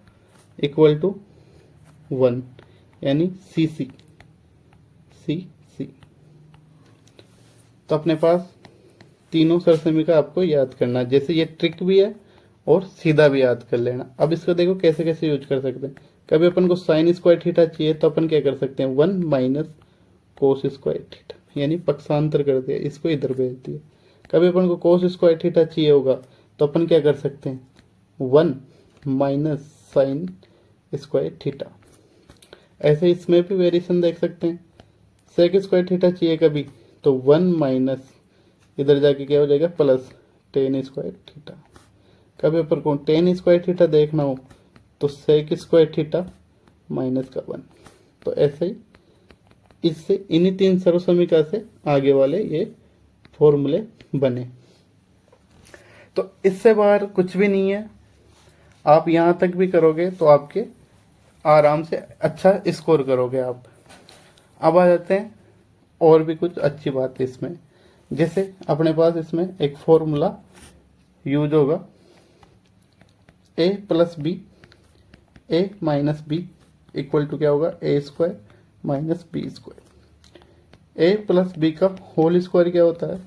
equal to 1, यानी CC। तो अपने पास तीनों सरसमी का आपको याद करना है। जैसे ये ट्रिक भी है और सीधा भी याद कर लेना। अब इसको देखो कैसे कैसे यूज कर सकते हैं। कभी अपन को साइन स्क्वायर थीटा चाहिए तो अपन क्या कर सकते हैं, 1 माइनस कोस स्क्वायर थीटा, यानी पक्षांतर कर दिया, इसको इधर भेज दिया। कभी अपन को कोस स्क्वायर थीटा चाहिए होगा तो अपन क्या कर सकते हैं, 1 माइनस साइन स्क्वायर थीटा। ऐसे इसमें भी वेरिएशन देख सकते हैं। सेक स्क्वायर थीटा चाहिए कभी तो 1 माइनस इधर जाके क्या हो जाएगा, प्लस टेन स्क्वायर थीटा। कभी अपन को टेन स्क्वायर थीटा देखना हो तो सेक स्क्वायर थीटा माइनस का 1। तो ऐसे ही इससे इन्हीं तीन सर्वसमीका से आगे वाले ये फॉर्मूले बने। तो इससे बाहर कुछ भी नहीं है। आप यहां तक भी करोगे तो आपके आराम से अच्छा स्कोर करोगे आप। अब आ जाते हैं और भी कुछ अच्छी बात है इसमें। जैसे अपने पास इसमें एक फॉर्मूला यूज होगा, a plus b, a minus b equal to क्या होगा, a square minus b square. A plus b का होल स्क्वायर क्या होता है,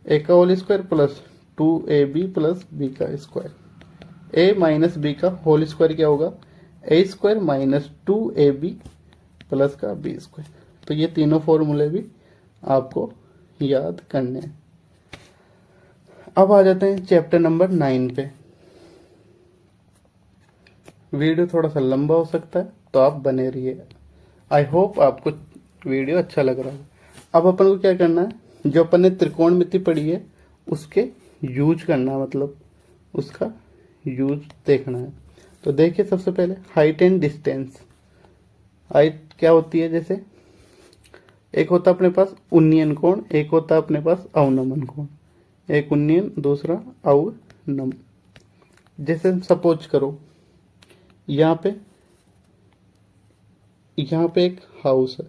ए का whole square plus 2ab plus b का स्क्वायर। ए माइनस बी का होल स्क्वायर क्या होगा, a square minus 2ab plus का बी स्क्वायर। तो ये तीनों फॉर्मूले भी आपको याद करने हैं। अब आ जाते हैं चैप्टर नंबर 9 पे। वीडियो थोड़ा सा लंबा हो सकता है तो आप बने रहिए। आई होप आपको वीडियो अच्छा लग रहा है। अब अपन को क्या करना है, जो अपन ने त्रिकोणमिति पढ़ी है उसके यूज करना है, मतलब उसका यूज देखना है। तो देखिए सबसे पहले हाइट एंड डिस्टेंस। हाइट क्या होती है, जैसे एक होता अपने पास उन्नयन कोण, एक होता अपने पास अवनमन कोण। एक उन्नयन दूसरा अवनम। जैसे सपोज करो यहाँ पे एक हाउस है,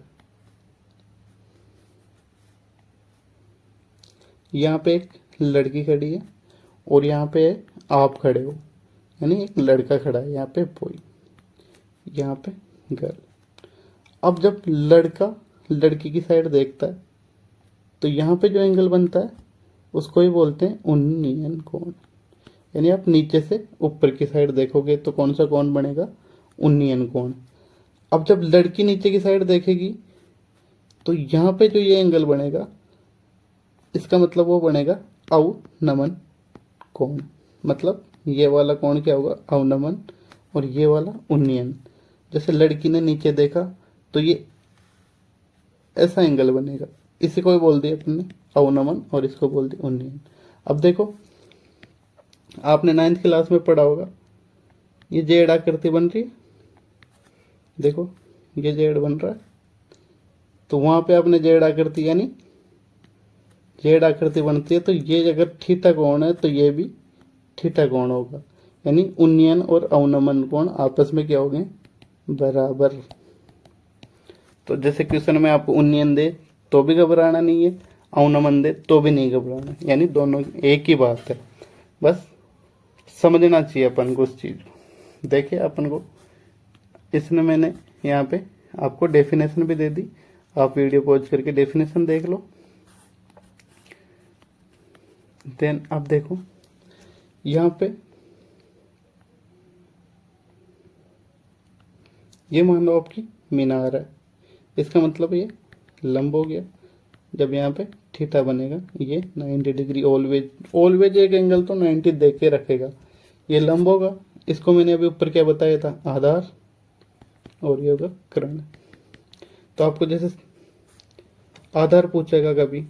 यहाँ पे एक लड़की खड़ी है और यहाँ पे आप खड़े हो, यानी एक लड़का खड़ा है, यहाँ पे बॉय, यहाँ पे गर्ल। अब जब लड़का लड़की की साइड देखता है तो यहाँ पे जो एंगल बनता है उसको ही बोलते हैं उन्नयन कोण। यानी आप नीचे से ऊपर की साइड देखोगे तो कौन सा कोण बनेगा, उन्नयन कोण। अब जब लड़की नीचे की साइड देखेगी तो यहाँ पे जो ये एंगल बनेगा इसका मतलब वो बनेगा अवनमन कोण। मतलब ये वाला कोण क्या होगा, अवनमन, और ये वाला उन्नयन। जैसे लड़की ने नीचे देखा तो ये ऐसा एंगल बनेगा, इसी को बोल दिया अपने अवनमन और इसको बोल दिया उन्नयन। अब देखो आपने 9th क्लास में पढ़ा होगा, ये जेड आकृति बन रही है, देखो ये जेड बन रहा है। तो वहां पे आपने जेड आकृति यानी जेड आकृति बनती है तो ये अगर थीटा कोण है तो ये भी थीटा कोण होगा। यानी उन्नयन और अवनमन कोण आपस में क्या हो गए, बराबर। तो जैसे क्वेश्चन में आपको उन्नयन दे तो भी घबराना नहीं है, अवनमन दे तो भी नहीं घबराना, यानी दोनों एक ही बात है। बस समझना चाहिए अपन को उस चीज को। देखिए अपन को इसने मैंने यहाँ पे आपको डेफिनेशन भी दे दी, आप वीडियो पॉज करके डेफिनेशन देख लो। देन अब देखो यहाँ पे ये मान लो आपकी मीनार है, इसका मतलब ये लंब हो गया। जब यहाँ पे थीटा बनेगा ये 90 डिग्री, ऑलवेज एक एंगल तो 90 देख के रखेगा। ये लंब होगा, इसको मैंने अभी ऊपर क्या बताया था, आधार, और ये होगा कर्ण। तो आपको जैसे आधार पूछेगा कभी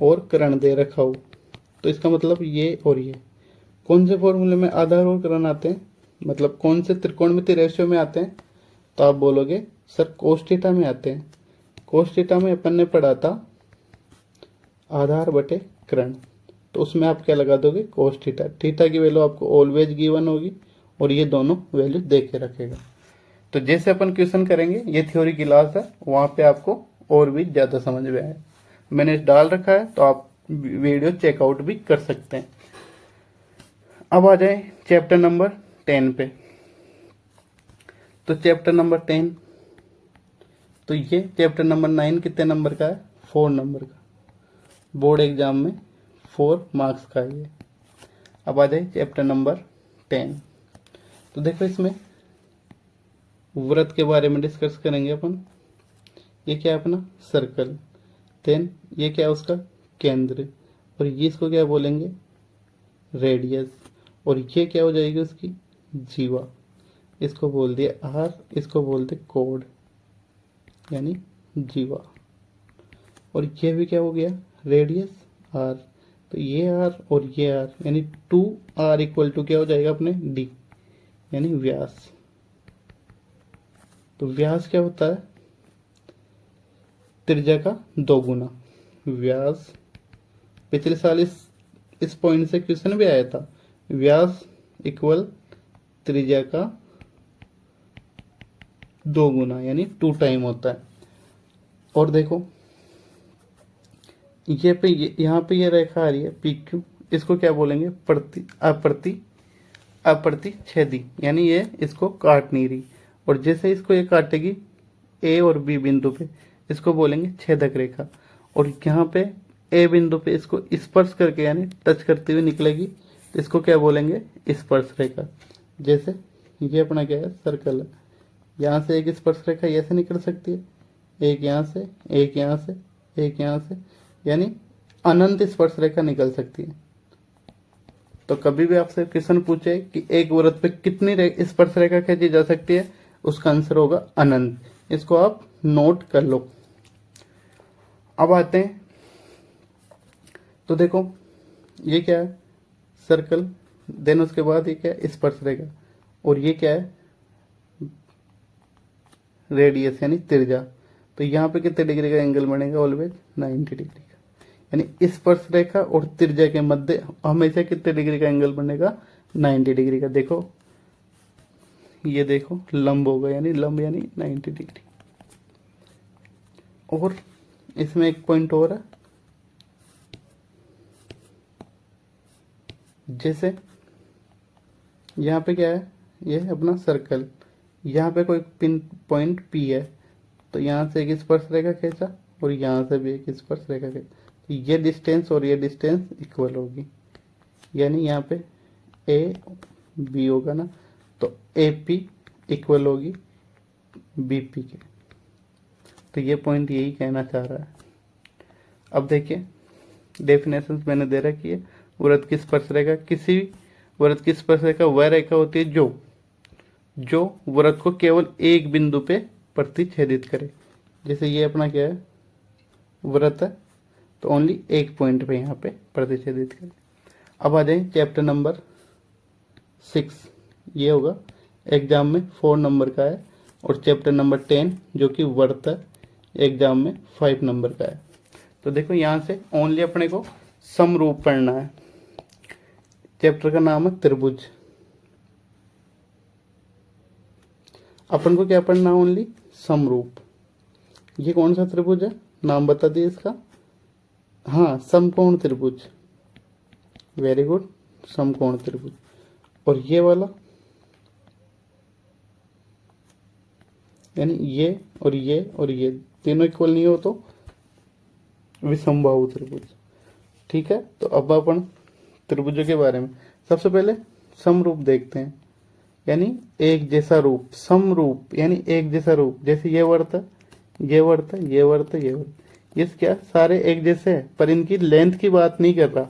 और कर्ण दे रखा हो तो इसका मतलब ये और ये कौन से फॉर्मूले में आधार और कर्ण आते हैं, मतलब कौन से त्रिकोणमिति रेशियो में आते हैं। तो आप बोलोगे सर कोस थीटा में आते हैं। कोस थीटा में अपन ने पढ़ा था आधार बटे कर्ण, तो उसमें आप क्या लगा दोगे, कोस थीटा। थीटा की वैल्यू आपको ऑलवेज गिवन होगी और ये दोनों वैल्यू दे के रखेगा। तो जैसे अपन क्वेश्चन करेंगे, ये थ्योरी क्लास है, वहां पे आपको और भी ज्यादा समझ में आए। मैंने डाल रखा है तो आप वीडियो चेकआउट भी कर सकते हैं। अब आ जाए चैप्टर नंबर 10 पे। तो चैप्टर नंबर 10, तो ये चैप्टर नंबर 9 कितने नंबर का है, 4 नंबर का। बोर्ड एग्जाम में 4 मार्क्स का है ये। अब आ जाए चैप्टर नंबर 10। तो देखो इसमें वृत्त के बारे में डिस्कस करेंगे अपन। ये क्या है अपना सर्कल, देन ये क्या है उसका केंद्र, और ये इसको क्या बोलेंगे रेडियस, और ये क्या हो जाएगी उसकी जीवा। इसको बोल दिया आर, इसको बोलते कोड यानी जीवा। और ये भी क्या हो गया रेडियस आर, तो ये आर और ये आर यानी 2r इक्वल टू क्या हो जाएगा अपने डी यानी व्यास। तो व्यास क्या होता है त्रिज्या का 2 गुना। व्यास पिछले साल इस पॉइंट से क्वेश्चन भी आया था, व्यास इक्वल त्रिज्या का 2 गुना यानी 2 टाइम होता है। और देखो यहाँ पे ये रेखा आ रही है पी क्यू, इसको क्या बोलेंगे अप्रतिच्छेदी यानी ये इसको काट नहीं रही, और जैसे इसको ये काटेगी ए और बी बिंदु पे इसको बोलेंगे छेदक रेखा, और यहाँ पे ए बिंदु पे इसको स्पर्श करके यानी टच करते हुए निकलेगी तो इसको क्या बोलेंगे स्पर्श रेखा। जैसे ये अपना क्या है सर्कल है, यहाँ से एक स्पर्श रेखा ऐसे निकल सकती है, एक यहाँ से एक यहाँ से एक यहाँ से, यानी अनंत स्पर्श रेखा निकल सकती है। तो कभी भी आपसे क्वेश्चन पूछे कि एक वृत्त पे कितनी स्पर्श रेखा खींची जा सकती है, उसका आंसर होगा अनंत। इसको आप नोट कर लो। अब आते हैं, तो देखो ये क्या है सर्कल, देन उसके बाद ये क्या है स्पर्श रेखा, और ये क्या है रेडियस यानी त्रिज्या। तो यहाँ पे कितने डिग्री का एंगल बनेगा ऑलवेज 90 डिग्री का, यानी स्पर्श रेखा और त्रिज्या के मध्य हमेशा कितने डिग्री का एंगल बनेगा 90 डिग्री का। देखो ये देखो लंब होगा यानी 90 डिग्री। और इसमें एक पॉइंट और है, जैसे यहाँ पे क्या है ये है अपना सर्कल, यहाँ पे कोई पिन पॉइंट पी है, तो यहाँ से एक स्पर्श रेखा खींचा और यहाँ से भी एक स्पर्श रेखा खींचा, तो ये डिस्टेंस और ये डिस्टेंस इक्वल होगी, यानी यहाँ पे ए बी होगा ना, तो ए पी इक्वल होगी बी पी के। तो ये पॉइंट यही कहना चाह रहा है। अब देखिए डेफिनेशन मैंने दे रखी है, वृत्त की स्पर्श रेखा, किसी भी वृत्त की स्पर्श रेखा वह रेखा होती है जो वृत्त को केवल एक बिंदु पे प्रतिच्छेदित करे। जैसे ये अपना क्या है वृत्त है, तो ओनली एक पॉइंट पे यहाँ पे प्रतिच्छेदित करे। अब आ जाए चैप्टर नंबर 6, ये होगा एग्जाम में 4 नंबर का है, और चैप्टर नंबर 10 जो कि वृत्त है एग्जाम में 5 नंबर का है। तो देखो यहाँ से ओनली अपने को समरूप पढ़ना है। चैप्टर का नाम है त्रिभुज। अपन को क्या पढ़ना है ओनली समरूप। ये कौन सा त्रिभुज है नाम बता दिए इसका, हाँ समकोण त्रिभुज, वेरी गुड समकोण त्रिभुज। और ये वाला यानी ये और ये और ये तीनों इक्वल नहीं हो तो विषमबाहु त्रिभुज। ठीक है, तो अब अपन त्रिभुजों के बारे में सबसे पहले समरूप देखते हैं, यानी एक जैसा रूप। समरूप यानी एक जैसा रूप, जैसे ये वृत्त है ये वृत्त है ये वृत्त है ये वृत्त, ये क्या सारे एक जैसे हैं, पर इनकी लेंथ की बात नहीं कर रहा।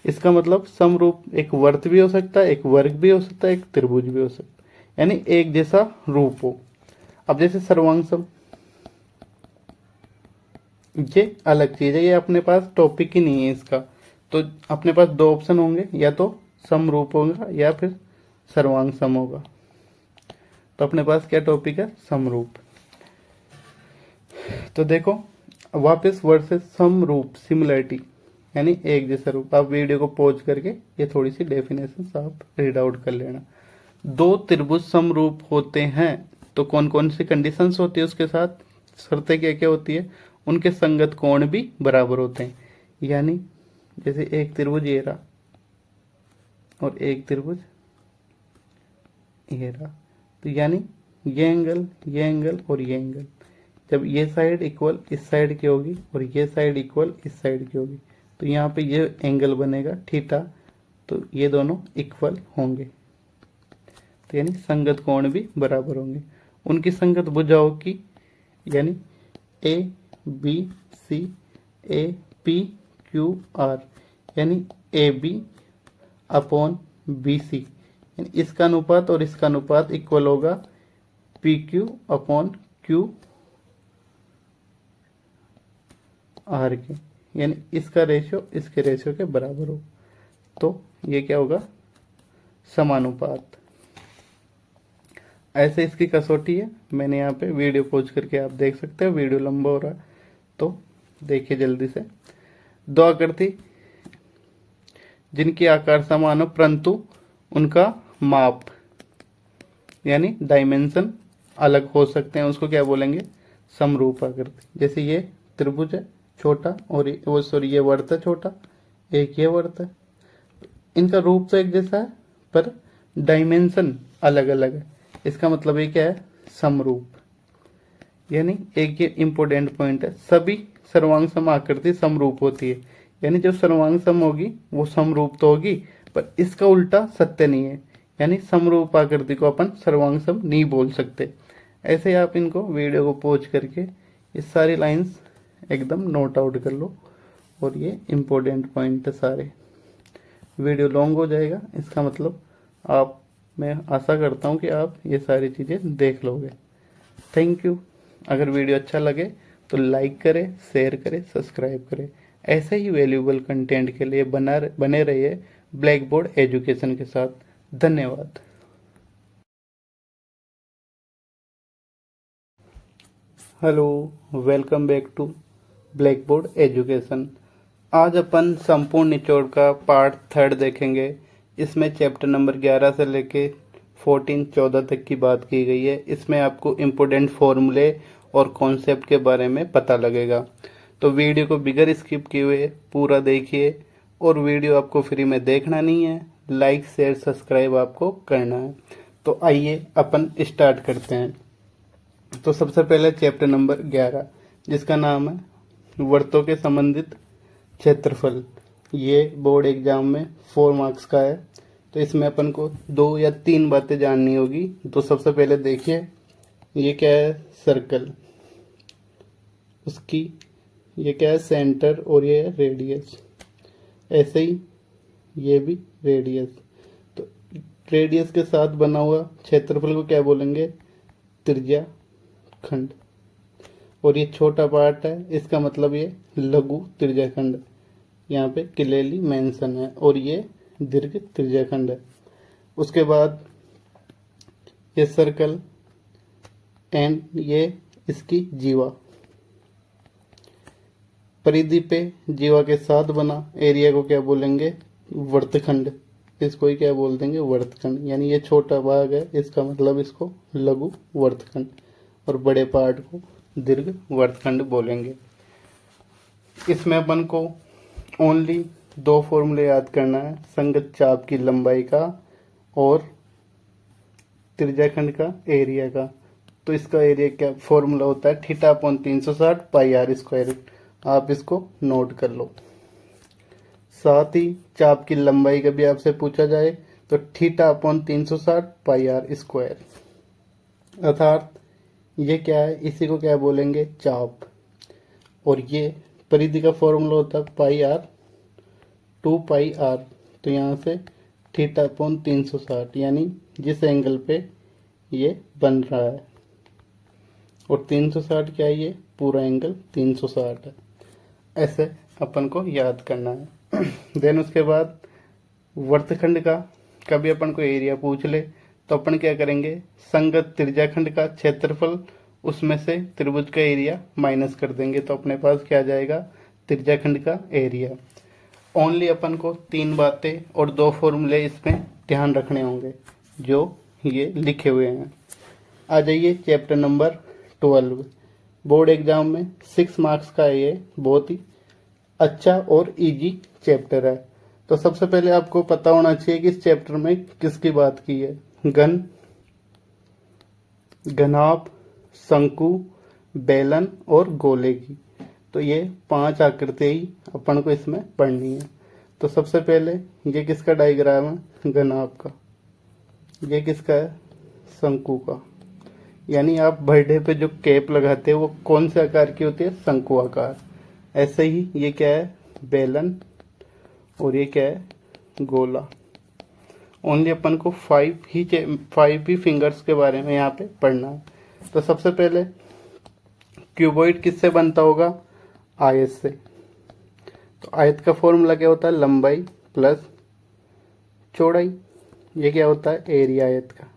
इसका मतलब समरूप एक वृत्त भी हो सकता है, एक वर्ग भी हो सकता है, एक त्रिभुज भी हो सकता है, यानी एक जैसा रूप हो। अब जैसे सर्वांगसम, ये अलग चीज है, ये अपने पास टॉपिक ही नहीं है इसका। तो अपने पास 2 ऑप्शन होंगे, या तो समरूप होगा या फिर सर्वांगसम होगा। तो अपने पास क्या टॉपिक है समरूप। तो देखो वापस वर्ड से समरूप सिमिलरिटी यानी एक जैसा रूप। आप वीडियो को पॉज करके ये थोड़ी सी डेफिनेशन आप रीड आउट कर लेना। 2 त्रिभुज समरूप होते हैं तो कौन कौन सी कंडीशंस होती है, उसके साथ शर्तें क्या क्या होती है, उनके संगत कोण भी बराबर होते हैं। यानी जैसे एक त्रिभुज ये रहा और एक त्रिभुज ये रहा, तो यानी ये एंगल और ये एंगल, जब ये साइड इक्वल इस साइड की होगी और ये साइड इक्वल इस साइड की होगी तो यहाँ पे ये एंगल बनेगा थीटा, तो ये दोनों इक्वल होंगे, तो यानी संगत कोण भी बराबर होंगे। उनकी संगत भुजाओं की यानी A B C A P Q R यानी A B upon B C, यानी इसका अनुपात और इसका अनुपात इक्वल होगा P Q upon Q R के, यानी इसका रेशियो इसके रेशियो के बराबर हो, तो ये क्या होगा, समानुपात। ऐसे इसकी कसौटी है, मैंने यहाँ पे वीडियो पॉज करके आप देख सकते हो, वीडियो लंबा हो रहा है तो देखिए जल्दी से। दो आकृति जिनकी आकार समान हो परंतु उनका माप यानी डायमेंशन अलग हो सकते हैं, उसको क्या बोलेंगे, समरूप आकृति। जैसे ये त्रिभुज है छोटा और ये वर्त है छोटा, एक ये वर्त है, इनका रूप तो एक जैसा है पर डायमेंशन अलग अलग है, इसका मतलब ये क्या है, समरूप। यानी एक ये इंपॉर्टेंट पॉइंट है, सभी सर्वांग सम आकृति समरूप होती है, यानी जो सर्वांग सम होगी वो समरूप तो होगी, पर इसका उल्टा सत्य नहीं है, यानी समरूप आकृति को अपन सर्वांग सम नहीं बोल सकते। ऐसे ही आप इनको वीडियो को पॉज करके ये सारी लाइंस एकदम नोट आउट कर लो, और ये इंपॉर्टेंट पॉइंट है सारे। वीडियो लॉन्ग हो जाएगा, इसका मतलब मैं आशा करता हूँ कि आप ये सारी चीज़ें देख लोगे। Thank you. अगर वीडियो अच्छा लगे तो लाइक करें, शेयर करें, सब्सक्राइब करें। ऐसे ही वैल्यूएबल कंटेंट के लिए बने रहिए ब्लैक बोर्ड एजुकेशन के साथ। धन्यवाद। Hello, welcome back to Black Board Education. आज अपन संपूर्ण निचोड़ का पार्ट 3 देखेंगे। इसमें चैप्टर नंबर 11 से लेके 14 तक की बात की गई है। इसमें आपको इम्पोर्टेंट फॉर्मूले और कॉन्सेप्ट के बारे में पता लगेगा, तो वीडियो को बिगर स्किप किए हुए पूरा देखिए। और वीडियो आपको फ्री में देखना नहीं है, लाइक शेयर सब्सक्राइब आपको करना है। तो आइए अपन स्टार्ट करते हैं। तो सबसे पहले चैप्टर नंबर 11 जिसका नाम है वृत्तों के संबंधित क्षेत्रफल। ये बोर्ड एग्जाम में 4 मार्क्स का है, तो इसमें अपन को 2 या 3 बातें जाननी होगी। तो सबसे पहले देखिए, ये क्या है, सर्कल, उसकी ये क्या है, सेंटर, और ये है रेडियस। ऐसे ही ये भी रेडियस, तो रेडियस के साथ बना हुआ क्षेत्रफल को क्या बोलेंगे, त्रिज्या खंड। और ये छोटा पार्ट है, इसका मतलब ये लघु त्रिज्याखंड, यहाँ पे क्लियरली मेंशन है। और ये दीर्घ त्रिज्याखंड है। उसके बाद ये सर्कल एंड ये इसकी जीवा, परिधि पे जीवा के साथ बना एरिया को क्या बोलेंगे, वर्तखंड। इसको ही क्या बोल देंगे, वर्तखंड। यानी ये छोटा भाग है, इसका मतलब इसको लघु वर्तखंड, और बड़े पार्ट को दीर्घ वर्तखंड बोलेंगे। इसमें अपन को ओनली 2 फॉर्मूले याद करना है, संगत चाप की लंबाई का और त्रिज्याखंड का एरिया का। तो इसका एरिया क्या फॉर्मूला होता है, theta upon 360 pi r square. आप इसको नोट कर लो। साथ ही चाप की लंबाई का भी आपसे पूछा जाए तो theta upon 360 pi r square, अर्थात ये क्या है, इसी को क्या बोलेंगे, चाप। और ये परिधि का फॉर्मूला होता है पाई आर 2 पाई आर। तो यहाँ से थीटा अपॉन 360, यानी जिस एंगल पे ये बन रहा है, और 360 क्या है, ये पूरा एंगल 360 है। ऐसे अपन को याद करना है। देन उसके बाद वर्तखंड का कभी अपन को एरिया पूछ ले तो अपन क्या करेंगे, संगत त्रिज्याखंड का क्षेत्रफल उसमें से त्रिभुज का एरिया माइनस कर देंगे, तो अपने पास क्या आ जाएगा, त्रिज्याखंड का एरिया। ओनली अपन को 3 बातें और 2 फॉर्मूले इसमें ध्यान रखने होंगे जो ये लिखे हुए हैं। आ जाइए चैप्टर नंबर 12। बोर्ड एग्जाम में 6 मार्क्स का है, ये बहुत ही अच्छा और इजी चैप्टर है। तो सबसे पहले आपको पता होना चाहिए कि इस चैप्टर में किसकी बात की है, घन, घनाभ, शंकु, बेलन और गोले की। तो ये 5 आकृति ही अपन को इसमें पढ़नी है। तो सबसे पहले ये किसका डायग्राम है, घनाभ का। ये किसका है, शंकु का। यानी आप बर्थडे पे जो कैप लगाते हैं वो कौन से आकार की होती है, शंकु आकार। ऐसे ही ये क्या है, बेलन, और ये क्या है, गोला। ओनली अपन को 5 ही फिंगर्स के बारे में यहाँ पे पढ़ना है। तो सबसे पहले क्यूबॉइड किससे बनता होगा, आयत से। तो आयत का फॉर्मूला क्या होता है, लंबाई प्लस चौड़ाई। ये क्या होता है, एरिया आयत का।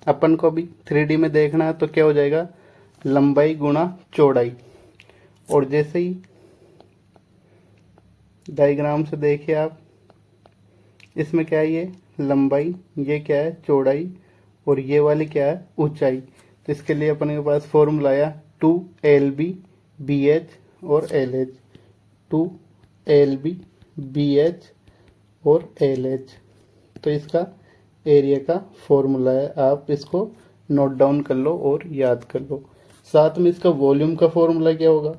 अपन को भी 3D में देखना है तो क्या हो जाएगा, लंबाई गुणा चौड़ाई। और जैसे ही डायग्राम से देखिए आप, इसमें क्या है, ये लंबाई, ये क्या है, चौड़ाई, और ये वाली क्या है, ऊंचाई। तो इसके लिए अपने के पास फॉर्मूला आया 2LB BH और LH। 2LB BH और LH। तो इसका एरिया का फॉर्मूला है, आप इसको नोट डाउन कर लो और याद कर लो। साथ में इसका वॉल्यूम का फॉर्मूला क्या होगा,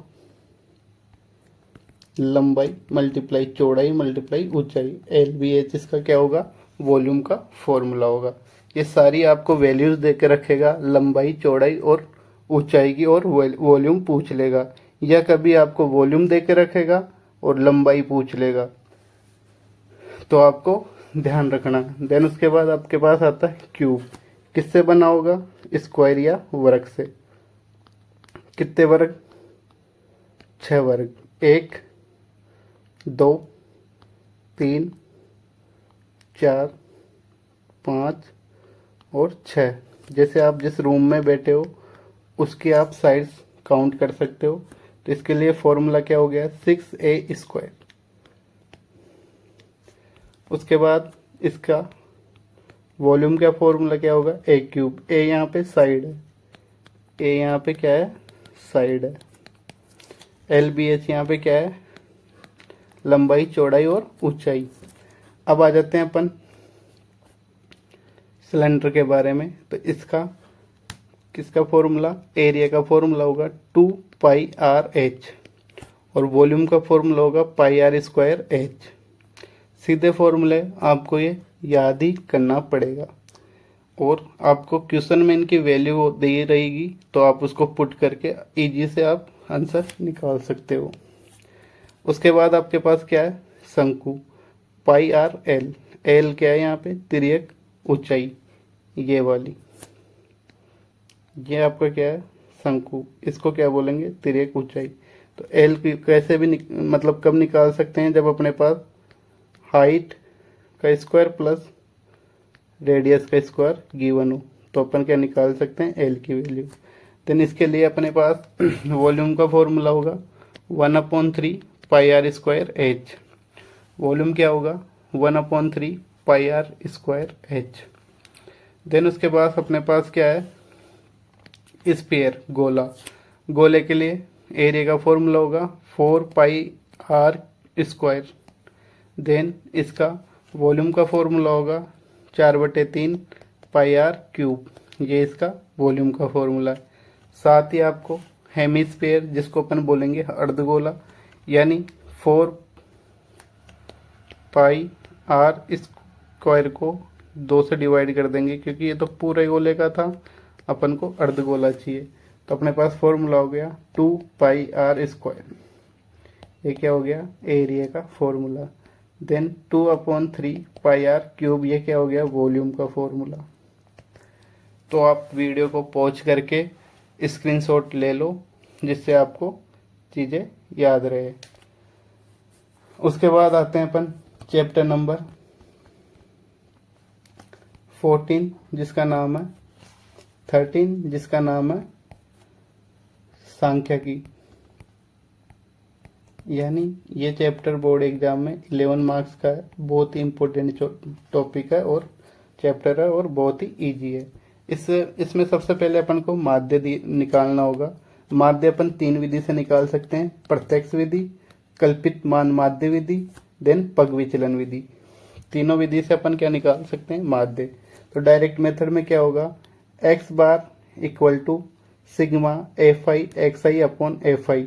लंबाई मल्टीप्लाई चौड़ाई मल्टीप्लाई ऊंचाई। LBH इसका क्या होगा, वॉल्यूम का फॉर्मूला होगा। ये सारी आपको वैल्यूज दे के रखेगा, लंबाई चौड़ाई और ऊंचाई की, और वॉल्यूम पूछ लेगा, या कभी आपको वॉल्यूम दे के रखेगा और लंबाई पूछ लेगा। तो आपको ध्यान रखना। देन उसके बाद आपके पास आता है क्यूब। किससे बना होगा, स्क्वायर या वर्ग से। कितने वर्ग, 6 वर्ग। 1 2 3 4 5 और 6। जैसे आप जिस रूम में बैठे हो उसकी आप साइड्स काउंट कर सकते हो। तो इसके लिए फॉर्मूला क्या हो गया, 6A²। उसके बाद इसका वॉल्यूम का फॉर्मूला क्या होगा, A³। A यहाँ पे साइड है, A यहाँ पे क्या है, साइड है। LBH यहाँ पे क्या है, लंबाई चौड़ाई और ऊंचाई। अब आ जाते हैं अपन सिलेंडर के बारे में। तो इसका किसका फॉर्मूला, एरिया का फॉर्मूला होगा 2πRH, और वॉल्यूम का फॉर्मूला होगा πr²H। सीधे फॉर्मूले, आपको ये याद ही करना पड़ेगा। और आपको क्वेश्चन में इनकी वैल्यू दी रहेगी तो आप उसको पुट करके इजी से आप आंसर निकाल सकते हो। उसके बाद आपके पास क्या है, शंकु, πRL। एल क्या है यहाँ पे, तिर्यक ऊंचाई, ये वाली। ये आपका क्या है, शंकु। इसको क्या बोलेंगे, तिर्यक ऊंचाई। तो एल कैसे भी मतलब कब निकाल सकते हैं, जब अपने पास हाइट का स्क्वायर प्लस रेडियस का स्क्वायर गिवन हो, तो अपन क्या निकाल सकते हैं, एल की वैल्यू। देन इसके लिए अपने पास वॉल्यूम का फॉर्मूला होगा 1/3 πr²H। वॉल्यूम क्या होगा, 1/3 πr²H। देन उसके बाद अपने पास क्या है, स्फीयर, गोला। गोले के लिए एरिया का फॉर्मूला होगा 4πr²। देन इसका वॉल्यूम का फॉर्मूला होगा 4/3 πr³। ये इसका वॉल्यूम का फॉर्मूला है। साथ ही आपको हेमिस्फीयर, जिसको अपन बोलेंगे अर्धगोला, यानी 4πr² को 2 से डिवाइड कर देंगे, क्योंकि ये तो पूरे गोले का था, अपन को अर्धगोला चाहिए। तो अपने पास फॉर्मूला हो गया 2πr²। ये क्या हो गया, एरिया का फॉर्मूला। देन 2/3 πr³, ये क्या हो गया, वॉल्यूम का फॉर्मूला। तो आप वीडियो को पॉज करके स्क्रीनशॉट ले लो, जिससे आपको चीज़ें याद रहे। उसके बाद आते हैं अपन चैप्टर नंबर 14, जिसका नाम है 13, जिसका नाम है सांख्यिकी। यानी ये चैप्टर बोर्ड एग्जाम में 11 मार्क्स का है। बहुत ही इम्पोर्टेंट टॉपिक है और चैप्टर है, और बहुत ही इजी है। इसमें सबसे पहले अपन को माध्य निकालना होगा। माध्य अपन 3 विधि से निकाल सकते हैं, प्रत्यक्ष विधि, कल्पित मान माध्य विधि, देन पग विचलन विधि। तीनों विधि से अपन क्या निकाल सकते हैं, माध्य। तो डायरेक्ट मेथड में क्या होगा, x bar equal to sigma fi xi upon fi।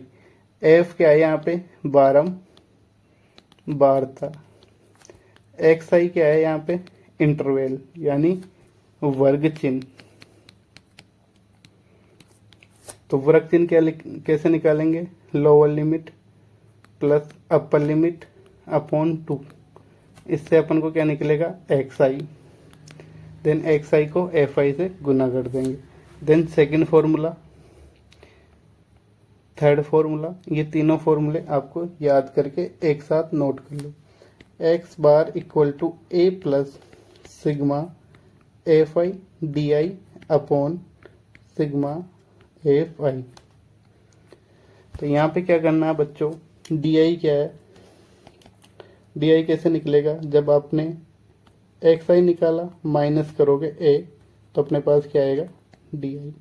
F क्या है यहाँ पे बारंबारता, एक्स आई क्या है यहाँ पे इंटरवल यानी वर्ग चिन्ह। तो वर्ग चिन्ह क्या कैसे निकालेंगे, lower limit plus upper limit upon 2, इससे अपन को क्या निकलेगा x i, then x i को एफ आई से गुना कर देंगे। Then second formula, third formula, ये तीनों फॉर्मूले आपको याद करके एक साथ नोट कर लो। X bar equal to a plus sigma f i d i upon sigma f i. तो यहाँ पे क्या करना है बच्चों, डी आई क्या है, डी आई कैसे निकलेगा, जब आपने एक्स आई निकाला माइनस करोगे ए तो अपने पास क्या आएगा डी आई।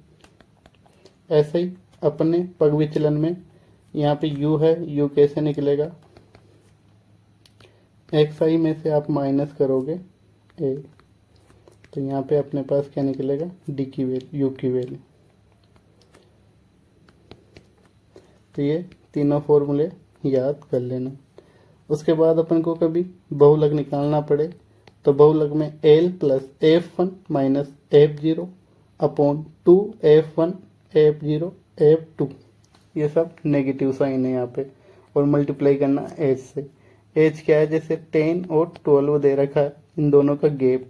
ऐसे ही अपने पग विचलन में यहाँ पे u है, u कैसे निकलेगा, एक्स आई में से आप माइनस करोगे a, तो यहाँ पे अपने पास क्या निकलेगा d की वैल्यू, u की वैल्यू। तो ये तीनों फॉर्मूले याद कर लेना। उसके बाद अपन को कभी बहुलक निकालना पड़े तो बहुलक में l plus f1 minus f0 upon 2f1 f0 f2, ये सब नेगेटिव साइन है यहाँ पे, और मल्टीप्लाई करना एज से। एज क्या है, जैसे 10 और 12 दे रखा है, इन दोनों का गैप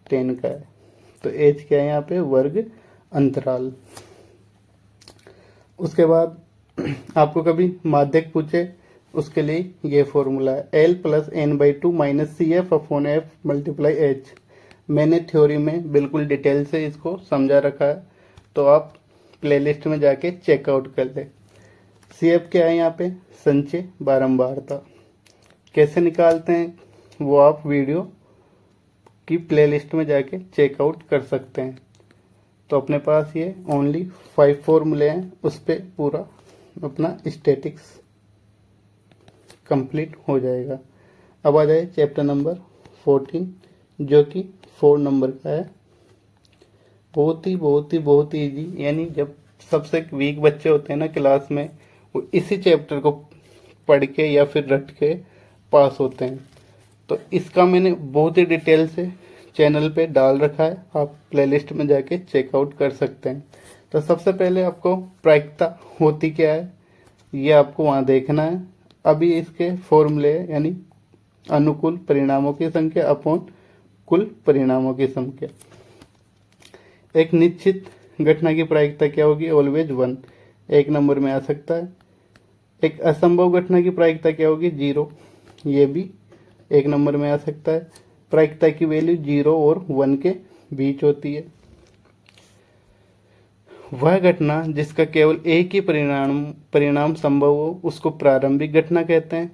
10 का है, तो एज क्या है यहाँ पे वर्ग अंतराल। उसके बाद आपको कभी माध्यक पूछे उसके लिए ये फॉर्मूला है L plus n by two minus c f upon f multiply h. मैंने थ्योरी में बिल्कुल डिटेल से इसको समझा रखा है, तो आप प्लेलिस्ट में जाके चेकआउट कर ले। सी एफ क्या है यहाँ पे, संचय बारंबारता। कैसे निकालते हैं वो आप वीडियो की प्लेलिस्ट में जाके चेकआउट कर सकते हैं। तो अपने पास ये ओनली 5 फॉर्मूले हैं, उस पर पूरा अपना स्टैटिक्स कंप्लीट हो जाएगा। अब आ जाए चैप्टर नंबर 14 जो कि 4 नंबर का है। बहुत ही इजी, यानी जब सबसे वीक बच्चे होते हैं ना क्लास में, वो इसी चैप्टर को पढ़ के या फिर रट के पास होते हैं। तो इसका मैंने बहुत ही डिटेल से चैनल पे डाल रखा है, आप प्लेलिस्ट में जाके चेकआउट कर सकते हैं। तो सबसे पहले आपको प्रायिकता होती क्या है ये आपको वहाँ देखना है। अभी इसके फॉर्मूले यानी अनुकूल परिणामों की संख्या अपॉन कुल परिणामों की संख्या। एक निश्चित घटना की प्रायिकता क्या होगी, ऑलवेज 1, 1 नंबर में आ सकता है। एक असंभव घटना की प्रायिकता क्या होगी, 0, ये भी 1 नंबर में आ सकता है। प्रायिकता की वैल्यू 0 और 1 के बीच होती है। वह घटना जिसका केवल एक ही परिणाम संभव हो उसको प्रारंभिक घटना कहते हैं।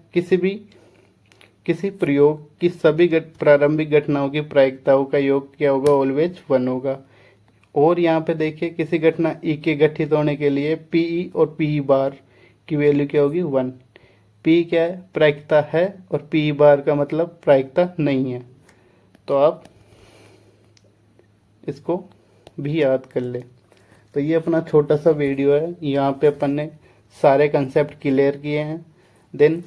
किसी प्रयोग की सभी प्रारंभिक घटनाओं की प्रायिकताओं का योग क्या होगा, ऑलवेज 1 होगा। और यहाँ पे देखिए किसी घटना ई के गठित होने के लिए पीई और पीई बार की वैल्यू क्या होगी, 1। पी क्या है, प्रायिकता है, और पीई बार का मतलब प्रायिकता नहीं है। तो आप इसको भी याद कर ले। तो ये अपना छोटा सा वीडियो है, यहाँ पे अपन ने सारे कंसेप्ट क्लियर किए हैं। देन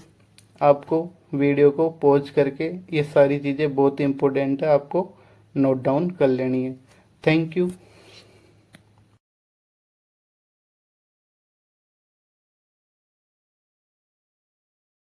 आपको वीडियो को पॉज करके ये सारी चीज़ें बहुत इंपॉर्टेंट है, आपको नोट डाउन कर लेनी है। Thank you.